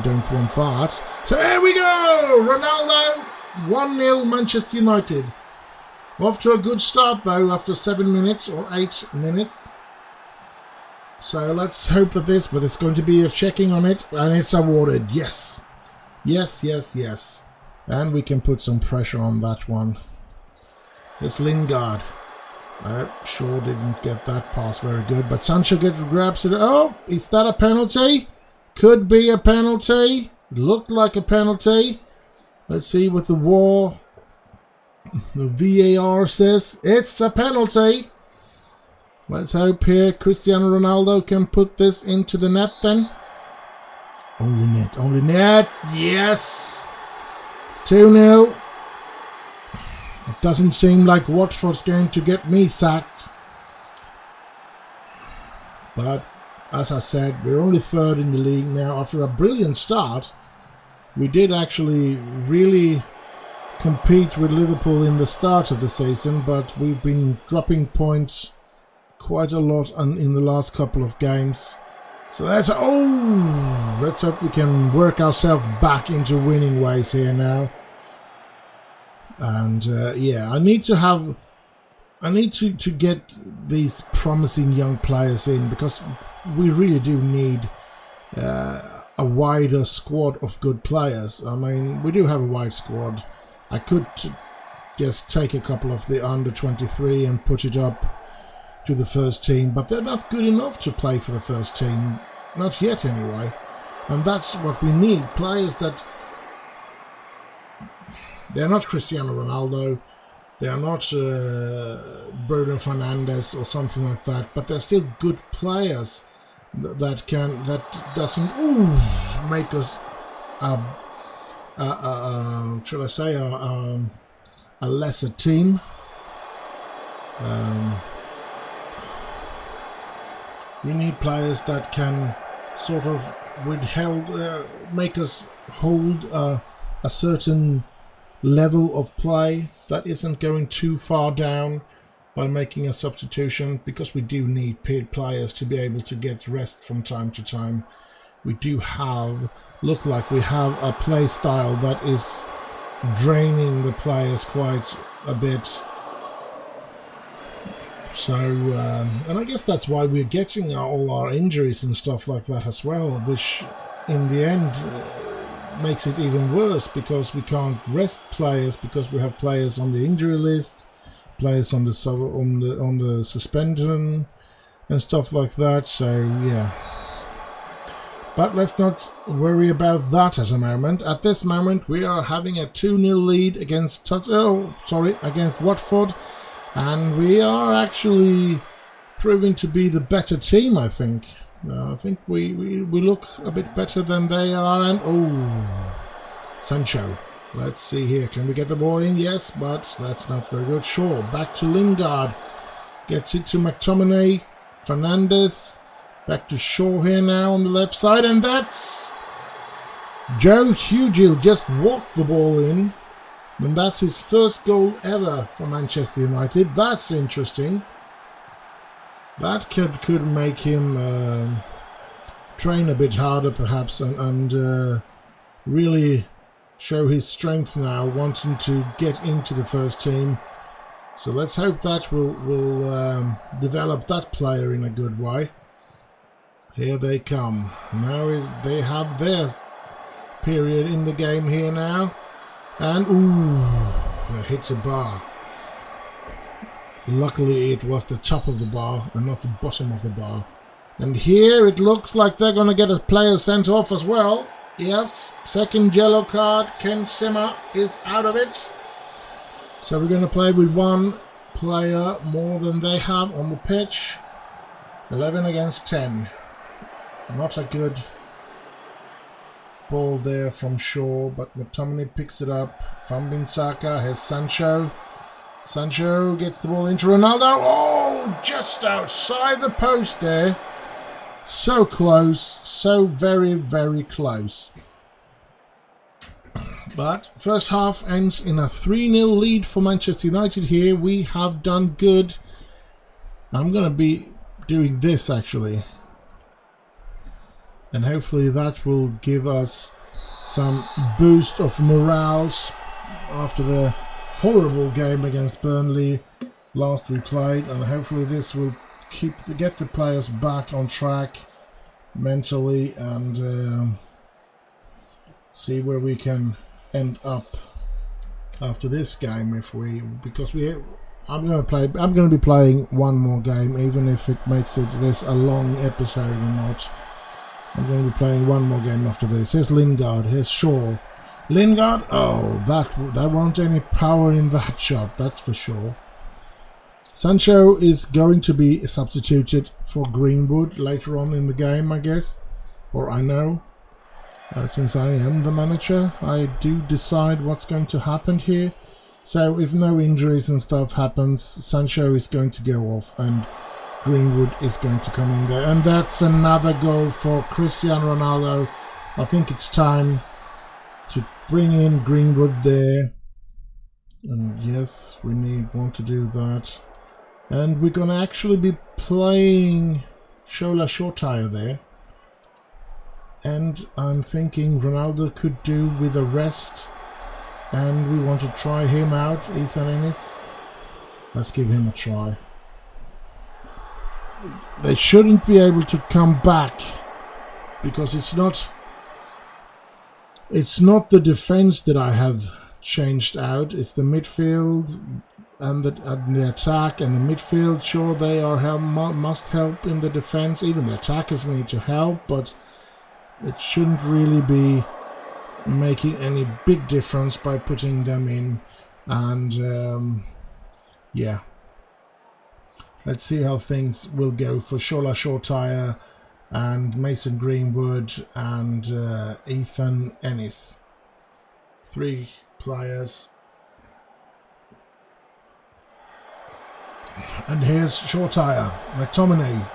Speaker 1: don't want that. So here we go! Ronaldo, 1-0 Manchester United. Off to a good start though after 7 minutes or 8 minutes. So let's hope that but there's going to be a checking on it, and it's awarded. Yes. Yes. And we can put some pressure on that one. It's Lingard. Shaw didn't get that pass very good, but Sancho grabs it. Oh, is that a penalty? Could be a penalty. Looked like a penalty. Let's see what the VAR says. It's a penalty. Let's hope here Cristiano Ronaldo can put this into the net then. Only net. Yes. 2-0. It doesn't seem like Watford's going to get me sacked. But as I said, we're only third in the league now. After a brilliant start, we did actually really compete with Liverpool in the start of the season, but we've been dropping points quite a lot in the last couple of games. So let's hope we can work ourselves back into winning ways here now. And yeah, I need to get these promising young players in, because we really do need a wider squad of good players. I mean, we do have a wide squad. I could just take a couple of the under 23 and put it up to the first team, but they're not good enough to play for the first team, not yet anyway. And that's what we need, players that they're not Cristiano Ronaldo, they're not Bruno Fernandes or something like that, but they're still good players that doesn't make us should I say a lesser team. We need players that can sort of make us hold a certain level of play that isn't going too far down by making a substitution, because we do need paid players to be able to get rest from time to time. We do look like we have a play style that is draining the players quite a bit. So, and I guess that's why we're getting all our injuries and stuff like that as well, which in the end makes it even worse, because we can't rest players because we have players on the injury list, players on the suspension and stuff like that. So yeah, but let's not worry about that at the moment. At this moment, we are having a 2-0 lead against Watford. And we are actually proving to be the better team, I think. I think we look a bit better than they are. And Sancho. Let's see here. Can we get the ball in? Yes, but that's not very good. Shaw, back to Lingard. Gets it to McTominay. Fernandes. Back to Shaw here now on the left side. And that's Joe Hugel just walked the ball in. And that's his first goal ever for Manchester United. That's interesting. That could make him train a bit harder, perhaps, and really show his strength now, wanting to get into the first team. So let's hope that will develop that player in a good way. Here they come. Now they have their period in the game here now. And they hit a bar. Luckily it was the top of the bar and not the bottom of the bar. And here it looks like they're going to get a player sent off as well. Yes, second yellow card. Ken Simmer is out of it. So we're going to play with one player more than they have on the pitch. 11 against 10. Not a good ball there from Shaw, but McTominay picks it up. Van Bissaka has Sancho. Sancho gets the ball into Ronaldo. Oh, just outside the post there. So close. So very, very close. But first half ends in a 3-0 lead for Manchester United here. We have done good. I'm going to be doing this actually. And hopefully that will give us some boost of morals after the horrible game against Burnley last we played. And hopefully this will get the players back on track mentally and see where we can end up after this game I'm going to be playing one more game, even if it makes this a long episode or not. I'm going to be playing one more game after this. Here's Lingard, here's Shaw. Lingard, oh, that won't any power in that shot, that's for sure. Sancho is going to be substituted for Greenwood later on in the game, I guess, or I know. Since I am the manager, I do decide what's going to happen here. So if no injuries and stuff happens, Sancho is going to go off and Greenwood is going to come in there. And that's another goal for Cristiano Ronaldo. I think it's time to bring in Greenwood there. And yes, we want to do that. And we're going to actually be playing Shola Shortire there. And I'm thinking Ronaldo could do with a rest. And we want to try him out, Ethan Ennis. Let's give him a try. They shouldn't be able to come back because it's not the defense that I have changed out. It's the midfield and the attack and the midfield. Sure, they must help in the defense. Even the attackers need to help, but it shouldn't really be making any big difference by putting them in. And yeah, let's see how things will go for Shola Shortire and Mason Greenwood and Ethan Ennis. 3 players. And here's Shortire, McTominay,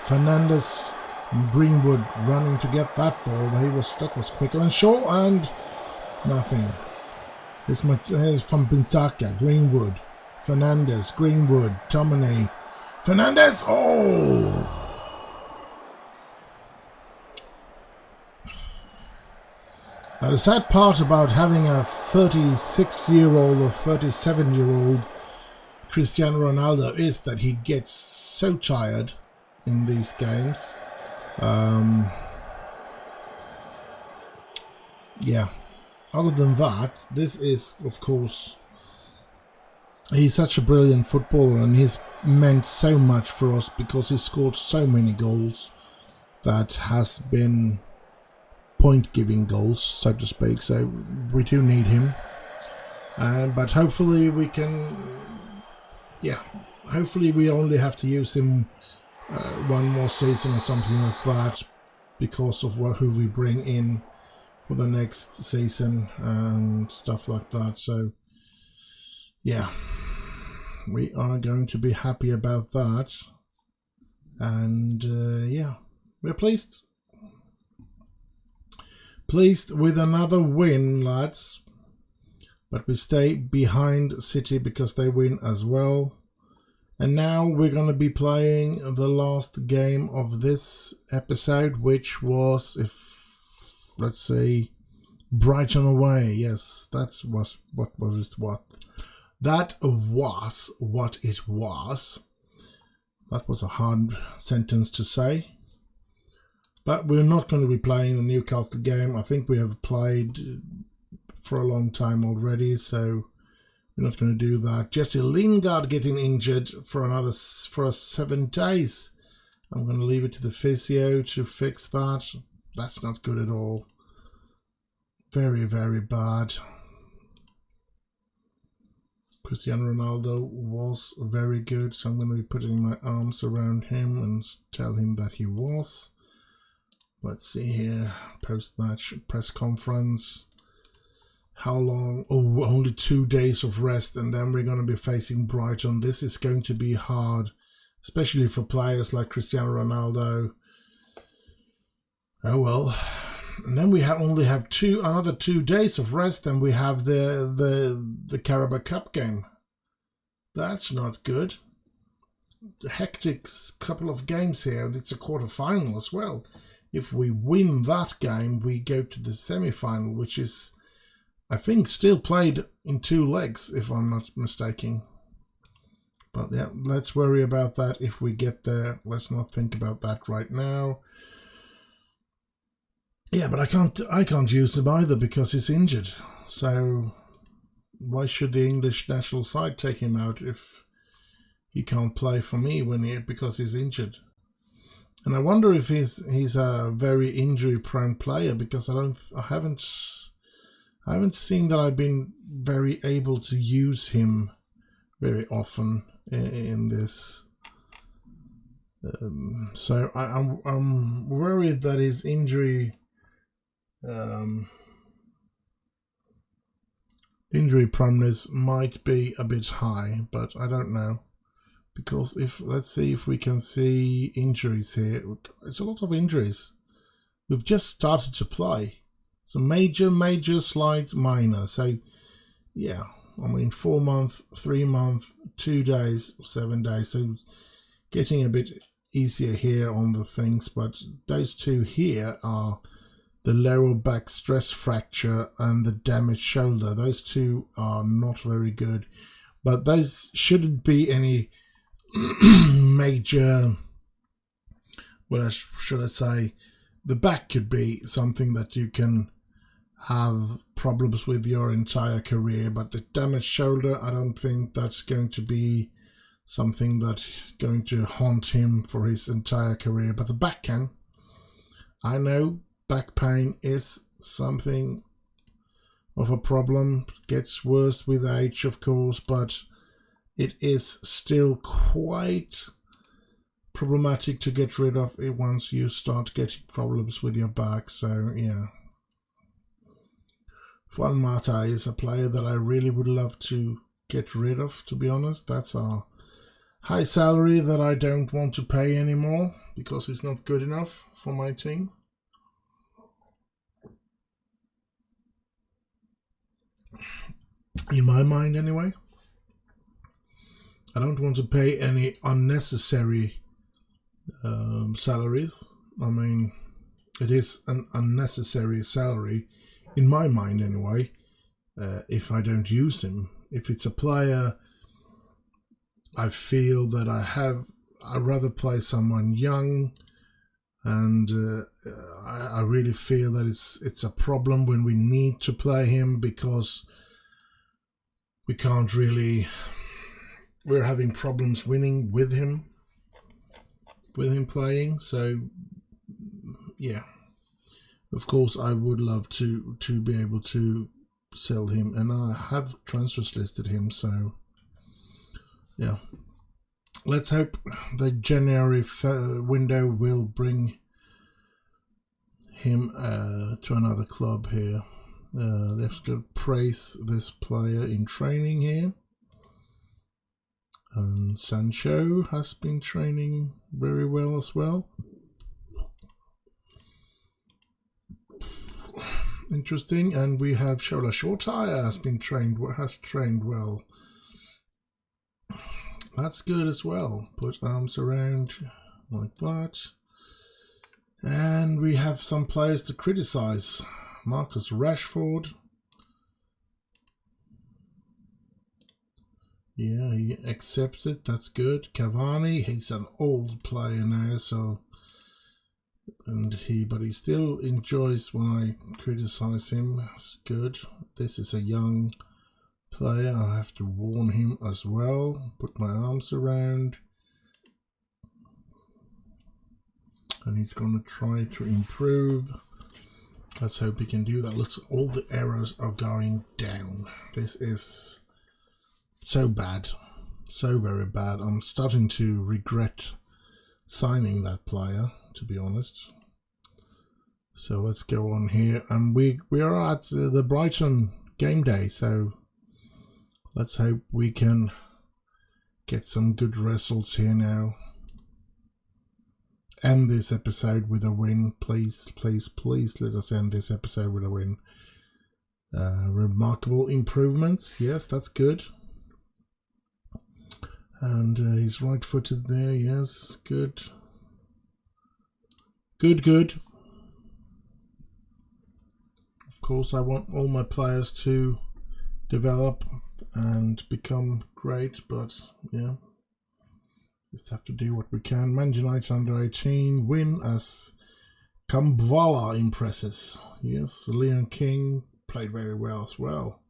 Speaker 1: Fernandes and Greenwood running to get that ball. That was quicker and short and nothing. Here's from Bissaka, Greenwood, Fernandes, Greenwood, Tominay, Fernandes. Oh! Now the sad part about having a 36-year-old or 37-year-old Cristiano Ronaldo is that he gets so tired in these games. Yeah, other than that, this is, of course, he's such a brilliant footballer and he's meant so much for us because he scored so many goals that has been point-giving goals, so to speak. So we do need him, but hopefully we can, yeah, hopefully we only have to use him one more season or something like that because of who we bring in for the next season and stuff like that. So yeah, we are going to be happy about that, and yeah, we're pleased with another win, lads, but we stay behind City because they win as well. And now we're going to be playing the last game of this episode, which was, let's say, Brighton away. Yes, that was what it was. That was a hard sentence to say. But we're not going to be playing the Newcastle game. I think we have played for a long time already, so we're not going to do that. Jesse Lingard getting injured for 7 days. I'm going to leave it to the physio to fix that. That's not good at all. Very, very bad. Cristiano Ronaldo was very good, so I'm going to be putting my arms around him and tell him that he was. Let's see here, post-match press conference. How long? Oh, only 2 days of rest, and then we're going to be facing Brighton. This is going to be hard, especially for players like Cristiano Ronaldo. Oh well. And then we only have another 2 days of rest, and we have the Carabao Cup game. That's not good. The hectic couple of games here. It's a quarter-final as well. If we win that game, we go to the semi-final, which is, I think, still played in 2 legs, if I'm not mistaken. But yeah, let's worry about that if we get there. Let's not think about that right now. Yeah, but I can't use him either because he's injured. So why should the English national side take him out if he can't play for me because he's injured? And I wonder if he's a very injury-prone player, because I haven't seen that I've been very able to use him very often in this. So I'm worried that his injury proneness might be a bit high, but I don't know, because let's see if we can see injuries here. It's a lot of injuries. We've just started to play, so major, slight, minor. So yeah, I mean 4 month, 3 month, 2 days, 7 days. So getting a bit easier here on the things, but those 2 here are the lower back stress fracture and the damaged shoulder. Those 2 are not very good, but those shouldn't be any major, should I say, the back could be something that you can have problems with your entire career, but the damaged shoulder, I don't think that's going to be something that's going to haunt him for his entire career, but the back can. I know back pain is something of a problem. It gets worse with age, of course, but it is still quite problematic to get rid of it once you start getting problems with your back. So yeah, Juan Mata is a player that I really would love to get rid of, to be honest. That's a high salary that I don't want to pay anymore because he's not good enough for my team. In my mind, anyway. I don't want to pay any unnecessary salaries. I mean, it is an unnecessary salary, in my mind anyway, if I don't use him. If it's a player I feel that I'd rather play someone young, and I really feel that it's a problem when we need to play him because we can't really. We're having problems winning with him playing. So yeah, of course I would love to be able to sell him, and I have transfers listed him. So yeah, let's hope the January window will bring him to another club here. Let's go praise this player in training here. And Sancho has been training very well as well. Interesting. And we have Shola Shortire has trained well. That's good as well. Put arms around like that. And we have some players to criticize. Marcus Rashford. Yeah, he accepts it. That's good. Cavani, he's an old player now, so but he still enjoys when I criticize him. That's good. This is a young player. I have to warn him as well. Put my arms around. And he's going to try to improve. Let's hope he can do that. All the arrows are going down. This is So bad. So very bad. I'm starting to regret signing that player, to be honest. So let's go on here, and we are at the Brighton game day, so let's hope we can get some good results here now. End this episode with a win, please, please, please. Let us end this episode with a win. Remarkable improvements, yes, that's good. And he's right-footed there, yes, good. Good. Of course, I want all my players to develop and become great, but yeah, just have to do what we can. Man United under 18 win as Kambwala impresses. Yes, Leon King played very well as well.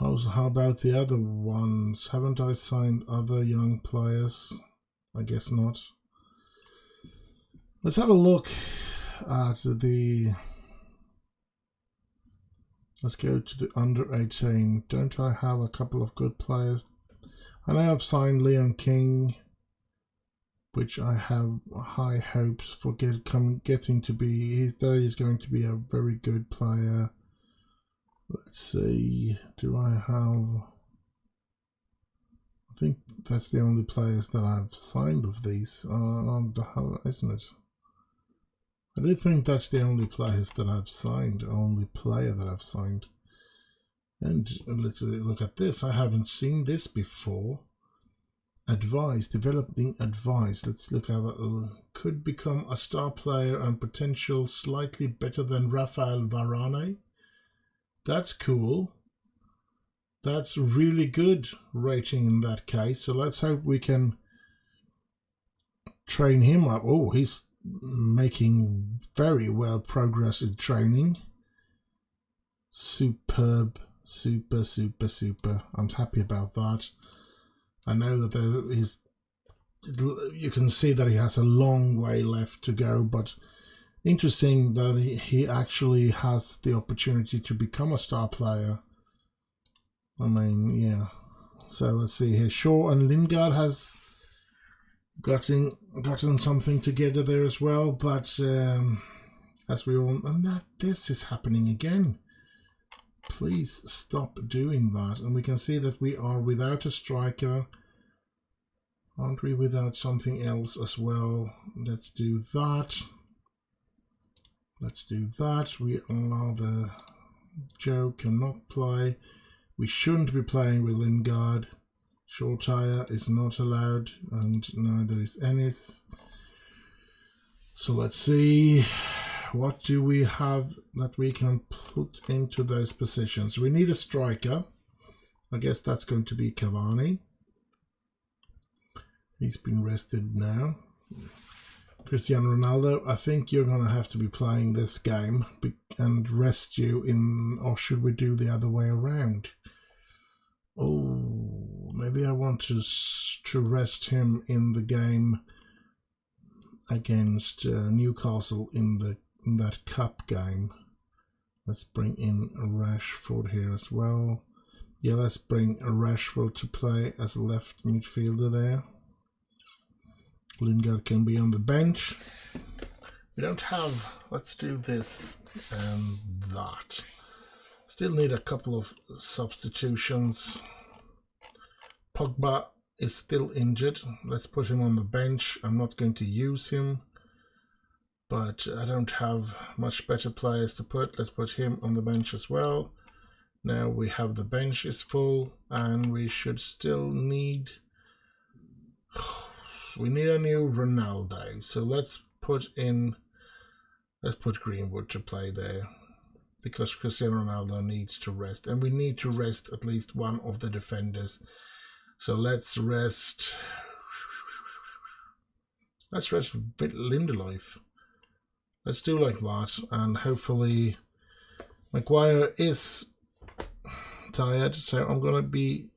Speaker 1: How about the other ones? Haven't I signed other young players? I guess not. Let's have a look at the... Let's go to the under 18. Don't I have a couple of good players? I know I've signed Leon King, which I have high hopes for getting to be. He's going to be a very good player. Let's see, do I have... I think that's the only players that I've signed of these, isn't it? I do think that's the only players that I've signed, only player that I've signed. And let's look at this. I haven't seen this before. Advice, developing advice. Let's look at it. Could become a star player and potential slightly better than Rafael Varane. That's cool. That's really good rating in that case. So let's hope we can train him up. Oh, he's making very well progress in training. Superb. Super. I'm happy about that. I know that you can see that he has a long way left to go, but interesting that he actually has the opportunity to become a star player. I mean, yeah. So let's see here. Shaw and Lingard has gotten something together there as well, but as we all, and this is happening again. Please stop doing that. And we can see that we are without a striker. Aren't we without something else as well? Let's do that. Let's do that. We are the... Joe cannot play. We shouldn't be playing with Lingard. Shortire is not allowed, and neither is Ennis. So let's see. What do we have that we can put into those positions? We need a striker. I guess that's going to be Cavani. He's been rested now. Cristiano Ronaldo, I think you're going to have to be playing this game and rest you in, or should we do the other way around? Oh, maybe I want to rest him in the game against Newcastle in that cup game. Let's bring in Rashford here as well. Yeah, let's bring Rashford to play as a left midfielder there. Lingard can be on the bench. We don't have... Let's do this and that. Still need a couple of substitutions. Pogba is still injured. Let's put him on the bench. I'm not going to use him, but I don't have much better players to put. Let's put him on the bench as well. Now we have the bench is full, and we should still need... We need a new Ronaldo. So let's put Greenwood to play there, because Cristiano Ronaldo needs to rest, and we need to rest at least one of the defenders. So let's rest Lindelof. Let's do like that, and hopefully Maguire is tired, so I'm going to be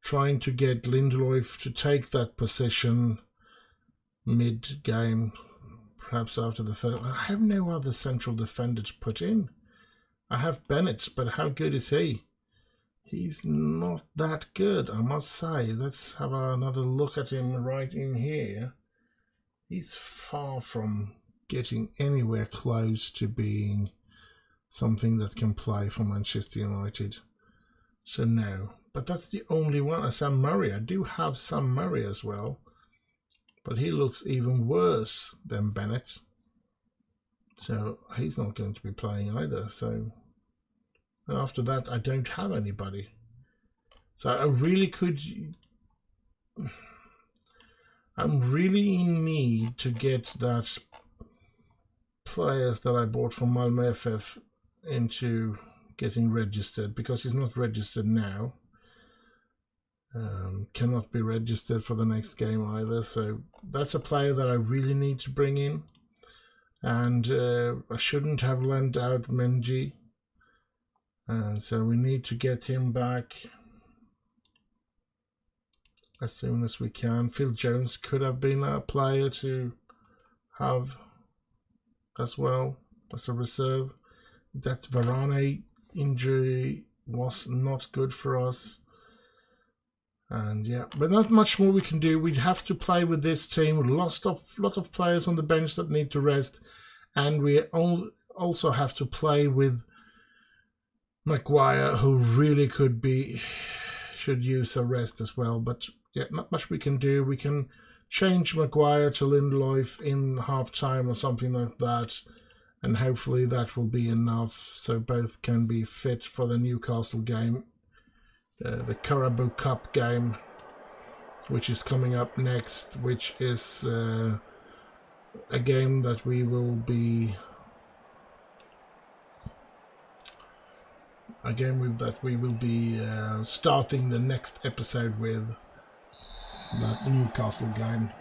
Speaker 1: trying to get Lindelof to take that position mid-game, perhaps after the first. I have no other central defender to put in. I have Bennett, but how good is he? he's not that good, I must say. Let's have another look at him right in here. He's far from getting anywhere close to being something that can play for Manchester United. So no, but that's the only one. Sam Murray, I do have Sam Murray as well, but he looks even worse than Bennett. So he's not going to be playing either. So after that, I don't have anybody. So I really could... I'm really in need to get that players that I bought from Malmö FF into getting registered, because he's not registered now. Cannot be registered for the next game either. So that's a player that I really need to bring in. And I shouldn't have lent out Menji. So we need to get him back as soon as we can. Phil Jones could have been a player to have as well as a reserve. That Varane injury was not good for us. And yeah, but not much more we can do. We'd have to play with this team. We lost a lot of players on the bench that need to rest. And we also have to play with Maguire, who really should use a rest as well. But yeah, not much we can do. We can change Maguire to Lindelof in half-time or something like that. And hopefully that will be enough so both can be fit for the Newcastle game. The Carabao Cup game, which is coming up next, which is a game that we will be starting the next episode with, that Newcastle game.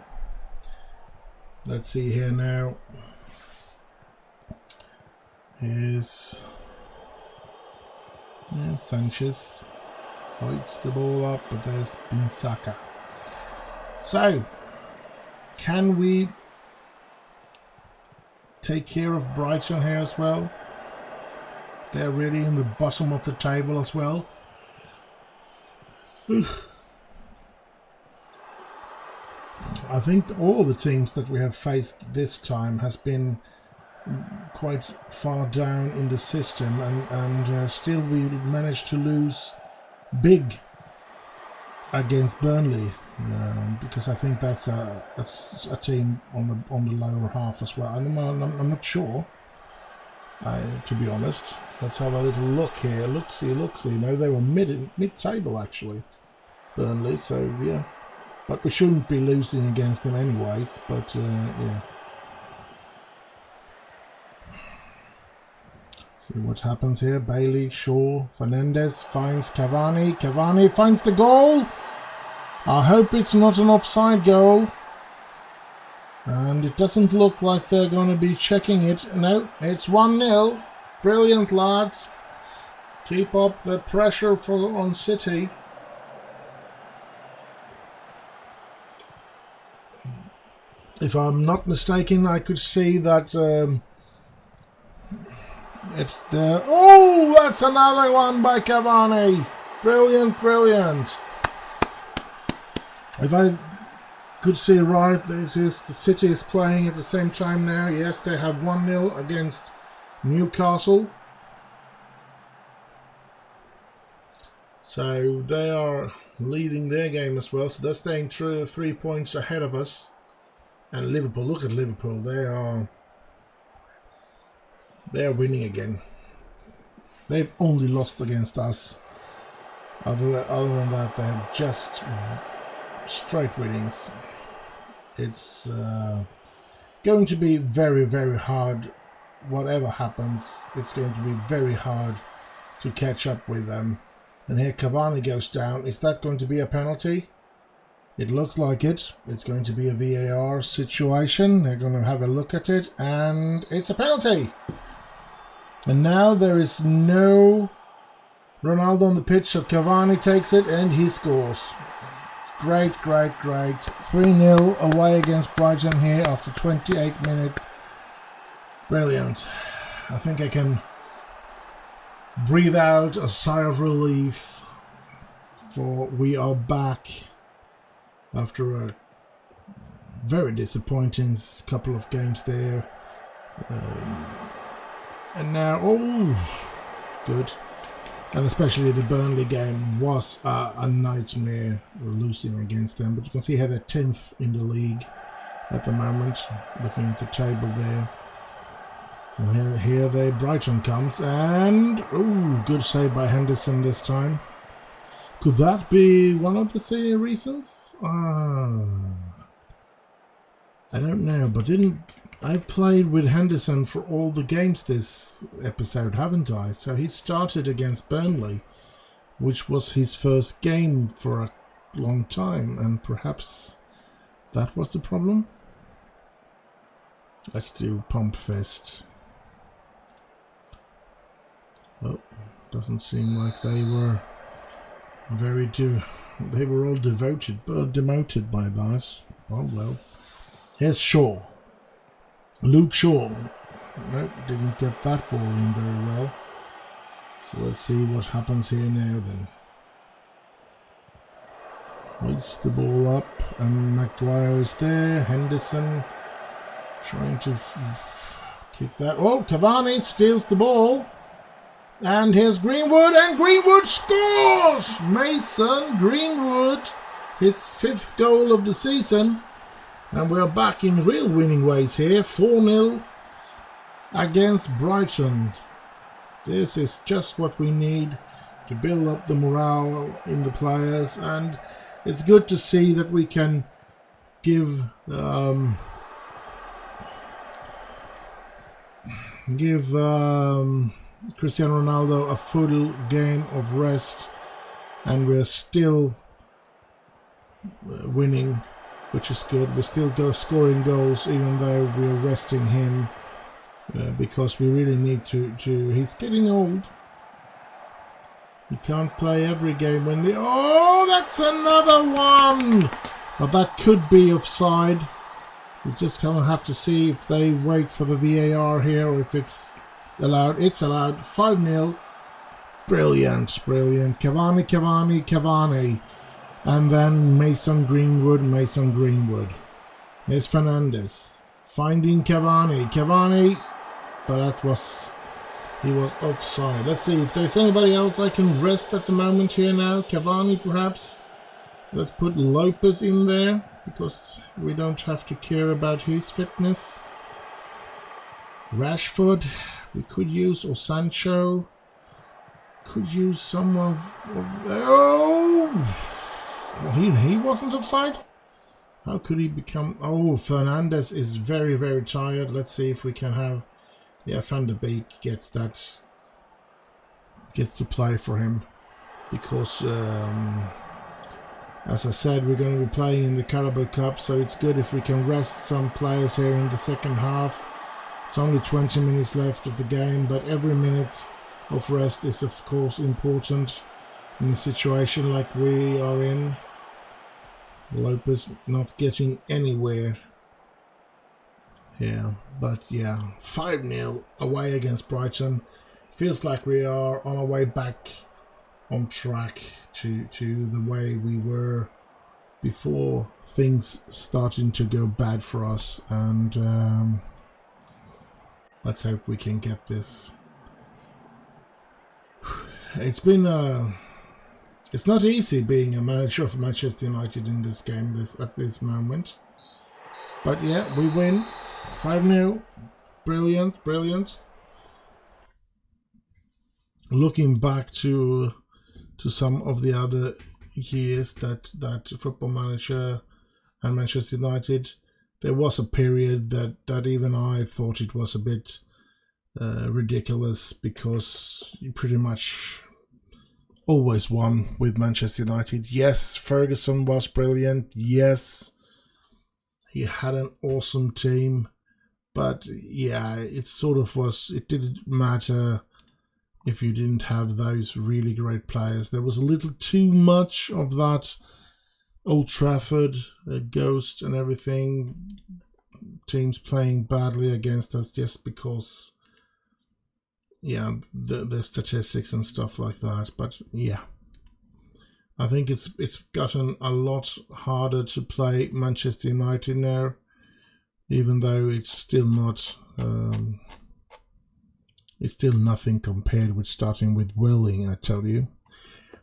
Speaker 1: Let's see here now. Here's Sanchez. Hoists the ball up, but there's Binsaka. So, can we take care of Brighton here as well? They're really in the bottom of the table as well. I think all the teams that we have faced this time has been quite far down in the system, and still we managed to lose big against Burnley, because I think that's a team on the lower half as well. I'm not sure, to be honest. Let's have a little look here. Look-see. No, they were mid-table actually, Burnley. So yeah, but we shouldn't be losing against them anyways. But yeah. See what happens here. Bailey, Shaw, Fernandez finds Cavani. Cavani finds the goal. I hope it's not an offside goal. And it doesn't look like they're going to be checking it. No, it's 1-0. Brilliant, lads. Keep up the pressure on City. If I'm not mistaken, I could see that... it's there. Oh, that's another one by Cavani. Brilliant, brilliant. If I could see right, this is the City is playing at the same time now. Yes, they have 1-0 against Newcastle. So they are leading their game as well. So they're staying 3 points ahead of us. And Liverpool, look at Liverpool. They are winning again. They've only lost against us. Other than that, they have just straight winnings. It's going to be very, very hard. Whatever happens, it's going to be very hard to catch up with them. And here Cavani goes down. Is that going to be a penalty? It looks like it. It's going to be a VAR situation. They're going to have a look at it, and it's a penalty. And now there is no Ronaldo on the pitch, so Cavani takes it and he scores. Great, great, great. 3-0 away against Brighton here after 28 minutes. Brilliant. I think I can breathe out a sigh of relief for we are back after a very disappointing couple of games there. And now, oh, good. And especially the Burnley game was a nightmare losing against them. But you can see how they're 10th in the league at the moment, looking at the table there. And here Brighton comes, and oh, good save by Henderson this time. Could that be one of the reasons? I don't know, but I've played with Henderson for all the games this episode, haven't I? So he started against Burnley, which was his first game for a long time, and perhaps that was the problem. Let's do Pump Fist. Oh, doesn't seem like they were they were all demoted by that. Oh well. Here's Shaw. Luke Shaw. No, didn't get that ball in very well. So let's see what happens here now then. Waits the ball up, and Maguire is there. Henderson trying to kick that. Oh, Cavani steals the ball. And here's Greenwood, and Greenwood scores! Mason Greenwood, his 5th goal of the season. And we're back in real winning ways here. 4-0 against Brighton. This is just what we need to build up the morale in the players. And it's good to see that we can give Cristiano Ronaldo a full game of rest, and we're still winning, which is good. We're still scoring goals even though we're resting him, because we really need to. He's getting old. He can't play every game when the... Oh, that's another one! But that could be offside. We just kind of have to see if they wait for the VAR here or if it's allowed. It's allowed. 5-0. Brilliant, brilliant. Cavani. And then Mason Greenwood. There's Fernandes. Finding Cavani. But he was offside. Let's see if there's anybody else I can rest at the moment here now. Cavani perhaps. Let's put Lopez in there, because we don't have to care about his fitness. Rashford, we could use, or Sancho. Could use some of oh! Well, he wasn't offside? How could he become... Oh, Fernandes is very, very tired. Let's see if we can have... Yeah, Van der Beek gets to play for him. Because... as I said, we're going to be playing in the Carabao Cup, so it's good if we can rest some players here in the second half. It's only 20 minutes left of the game, but every minute of rest is of course important in a situation like we are in. Lopez not getting anywhere here, but yeah, 5-0 away against Brighton. Feels like we are on our way back on track to the way we were before things starting to go bad for us, and let's hope we can get this. It's been it's not easy being a manager of Manchester United in this game at this moment, but yeah, we win 5-0. Brilliant. Looking back to some of the other years that Football Manager and Manchester United, there was a period that even I thought it was a bit ridiculous, because you pretty much always won with Manchester United. Yes, Ferguson was brilliant. Yes, he had an awesome team, but yeah, it sort of was. It didn't matter if you didn't have those really great players. There was a little too much of that Old Trafford ghost and everything. Teams playing badly against us just because, yeah, the statistics and stuff like that. But yeah, I think it's gotten a lot harder to play Manchester United now, even though it's still not. It's still nothing compared with starting with Welling, I tell you.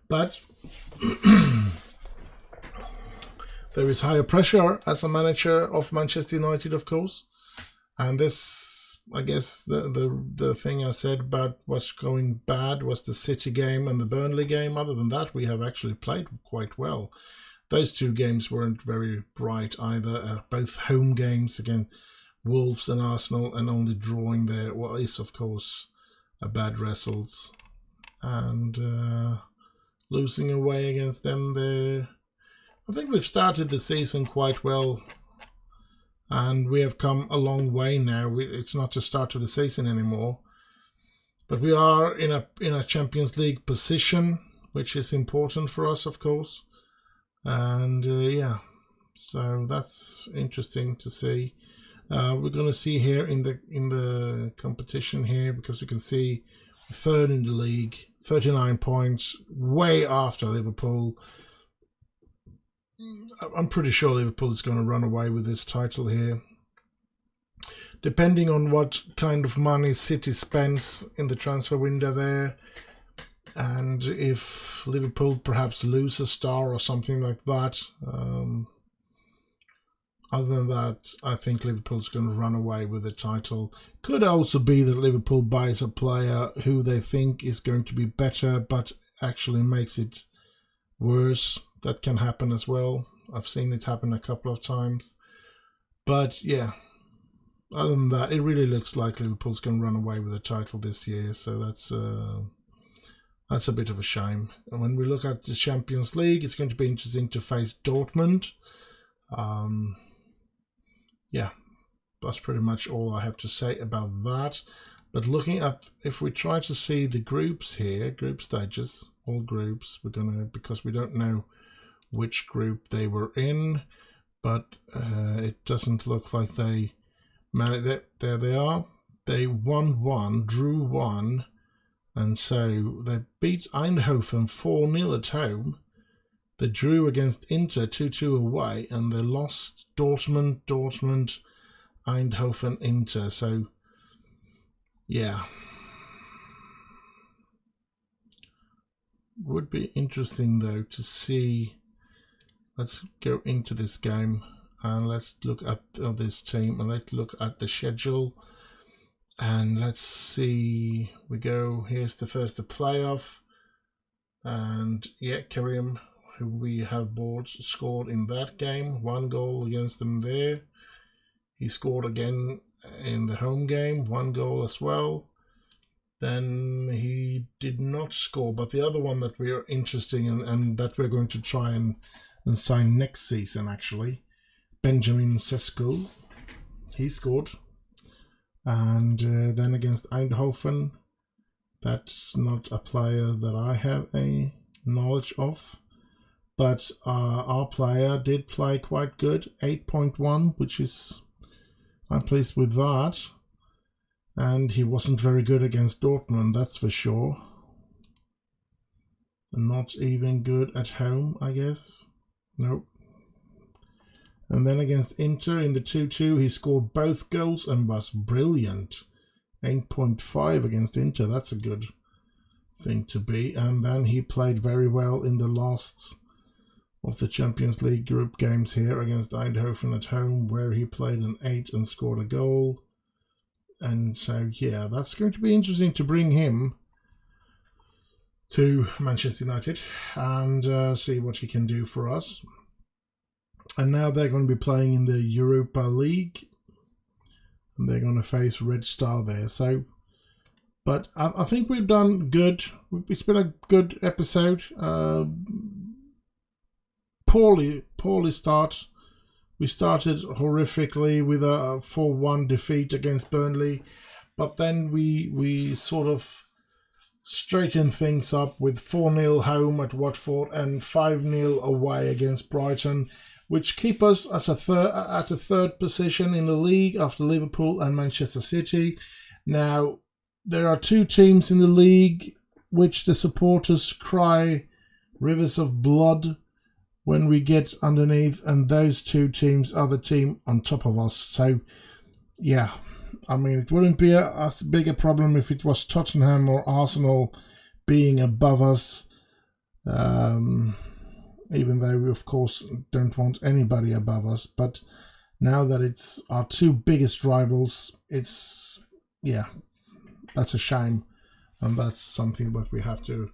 Speaker 1: But there is higher pressure as a manager of Manchester United, of course. And this, I guess, the thing I said about what's going bad was the City game and the Burnley game. Other than that, we have actually played quite well. Those two games weren't very bright either. Both home games against Wolves and Arsenal, and only drawing there what is, of course, a bad result. And losing away against them there. I think we've started the season quite well, and we have come a long way now. It's not the start of the season anymore, but we are in a Champions League position, which is important for us, of course. And yeah, so that's interesting to see. We're going to see here in the competition here, because we can see third in the league, 39 points, way after Liverpool. I'm pretty sure Liverpool is going to run away with this title here. Depending on what kind of money City spends in the transfer window there, and if Liverpool perhaps lose a star or something like that. Other than that, I think Liverpool's going to run away with the title. Could also be that Liverpool buys a player who they think is going to be better, but actually makes it worse. That can happen as well. I've seen it happen a couple of times. But yeah, other than that, it really looks like Liverpool's going to run away with the title this year. So that's a bit of a shame. And when we look at the Champions League, it's going to be interesting to face Dortmund. Yeah, that's pretty much all I have to say about that. But looking at, if we try to see the groups here, group stages, all groups, we're gonna, because we don't know which group they were in, but it doesn't look like they managed it. There they are. They won 1, drew 1, and so they beat Eindhoven 4-0 at home. They drew against Inter 2-2 away, and they lost Dortmund, Eindhoven, Inter. So, yeah. Would be interesting, though, to see. Let's go into this game, and let's look at this team, and let's look at the schedule. And let's see. We go, here's the first playoff. And, yeah, Karim, who we have scored in that game, 1 goal against them there. He scored again in the home game, 1 goal as well. Then he did not score, but the other one that we are interested in, and that we're going to try and sign next season, actually, Benjamin Sesko, he scored. And then against Eindhoven, that's not a player that I have a knowledge of. But our player did play quite good, 8.1, which is, I'm pleased with that. And he wasn't very good against Dortmund, that's for sure. Not even good at home, I guess. Nope. And then against Inter in the 2-2, he scored both goals and was brilliant. 8.5 against Inter, that's a good thing to be. And then he played very well in the last of the Champions League group games here against Eindhoven at home, where he played an 8 and scored a goal. And so, yeah, that's going to be interesting to bring him to Manchester United and see what he can do for us. And now they're going to be playing in the Europa League, and they're going to face Red Star there. So, but I think we've done good. It's been a good episode. Poorly start. We started horrifically with a 4-1 defeat against Burnley, but then we sort of straightened things up with 4-0 home at Watford and 5-0 away against Brighton, which keep us as at a third position in the league after Liverpool and Manchester City. Now, there are 2 teams in the league which the supporters cry rivers of blood when we get underneath, and those two teams are the team on top of us. So yeah, I mean, it wouldn't be as big a problem if it was Tottenham or Arsenal being above us, even though we of course don't want anybody above us. But now that it's our two biggest rivals, it's, yeah, that's a shame, and that's something that we have to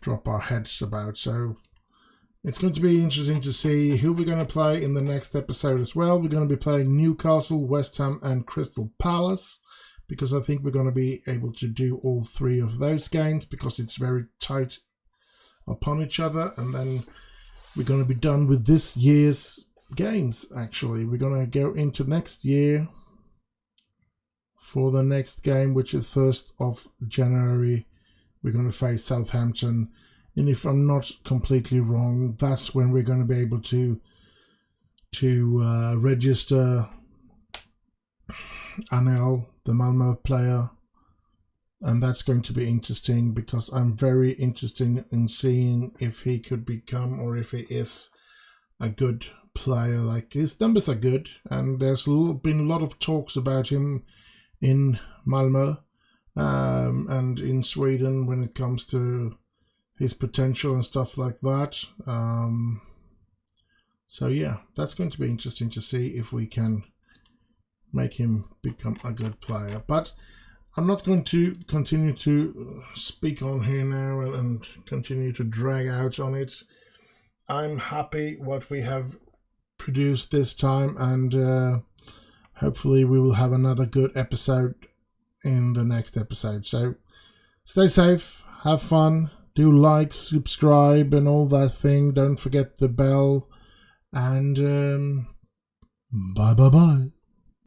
Speaker 1: drop our heads about. So it's going to be interesting to see who we're going to play in the next episode as well. We're going to be playing Newcastle, West Ham and Crystal Palace, because I think we're going to be able to do all three of those games, because it's very tight upon each other. And then we're going to be done with this year's games. Actually, we're going to go into next year for the next game, which is 1st of January. We're going to face Southampton, and if I'm not completely wrong, that's when we're going to be able to register Anel, the Malmö player, and that's going to be interesting, because I'm very interested in seeing if he could become, or if he is, a good player. Like, his numbers are good, and there's been a lot of talks about him in Malmö and in Sweden when it comes to his potential and stuff like that. So yeah, that's going to be interesting to see if we can make him become a good player. But I'm not going to continue to speak on here now and continue to drag out on it. I'm happy what we have produced this time, and hopefully we will have another good episode in the next episode. So stay safe, have fun, do like, subscribe and all that thing. Don't forget the bell, and bye bye bye.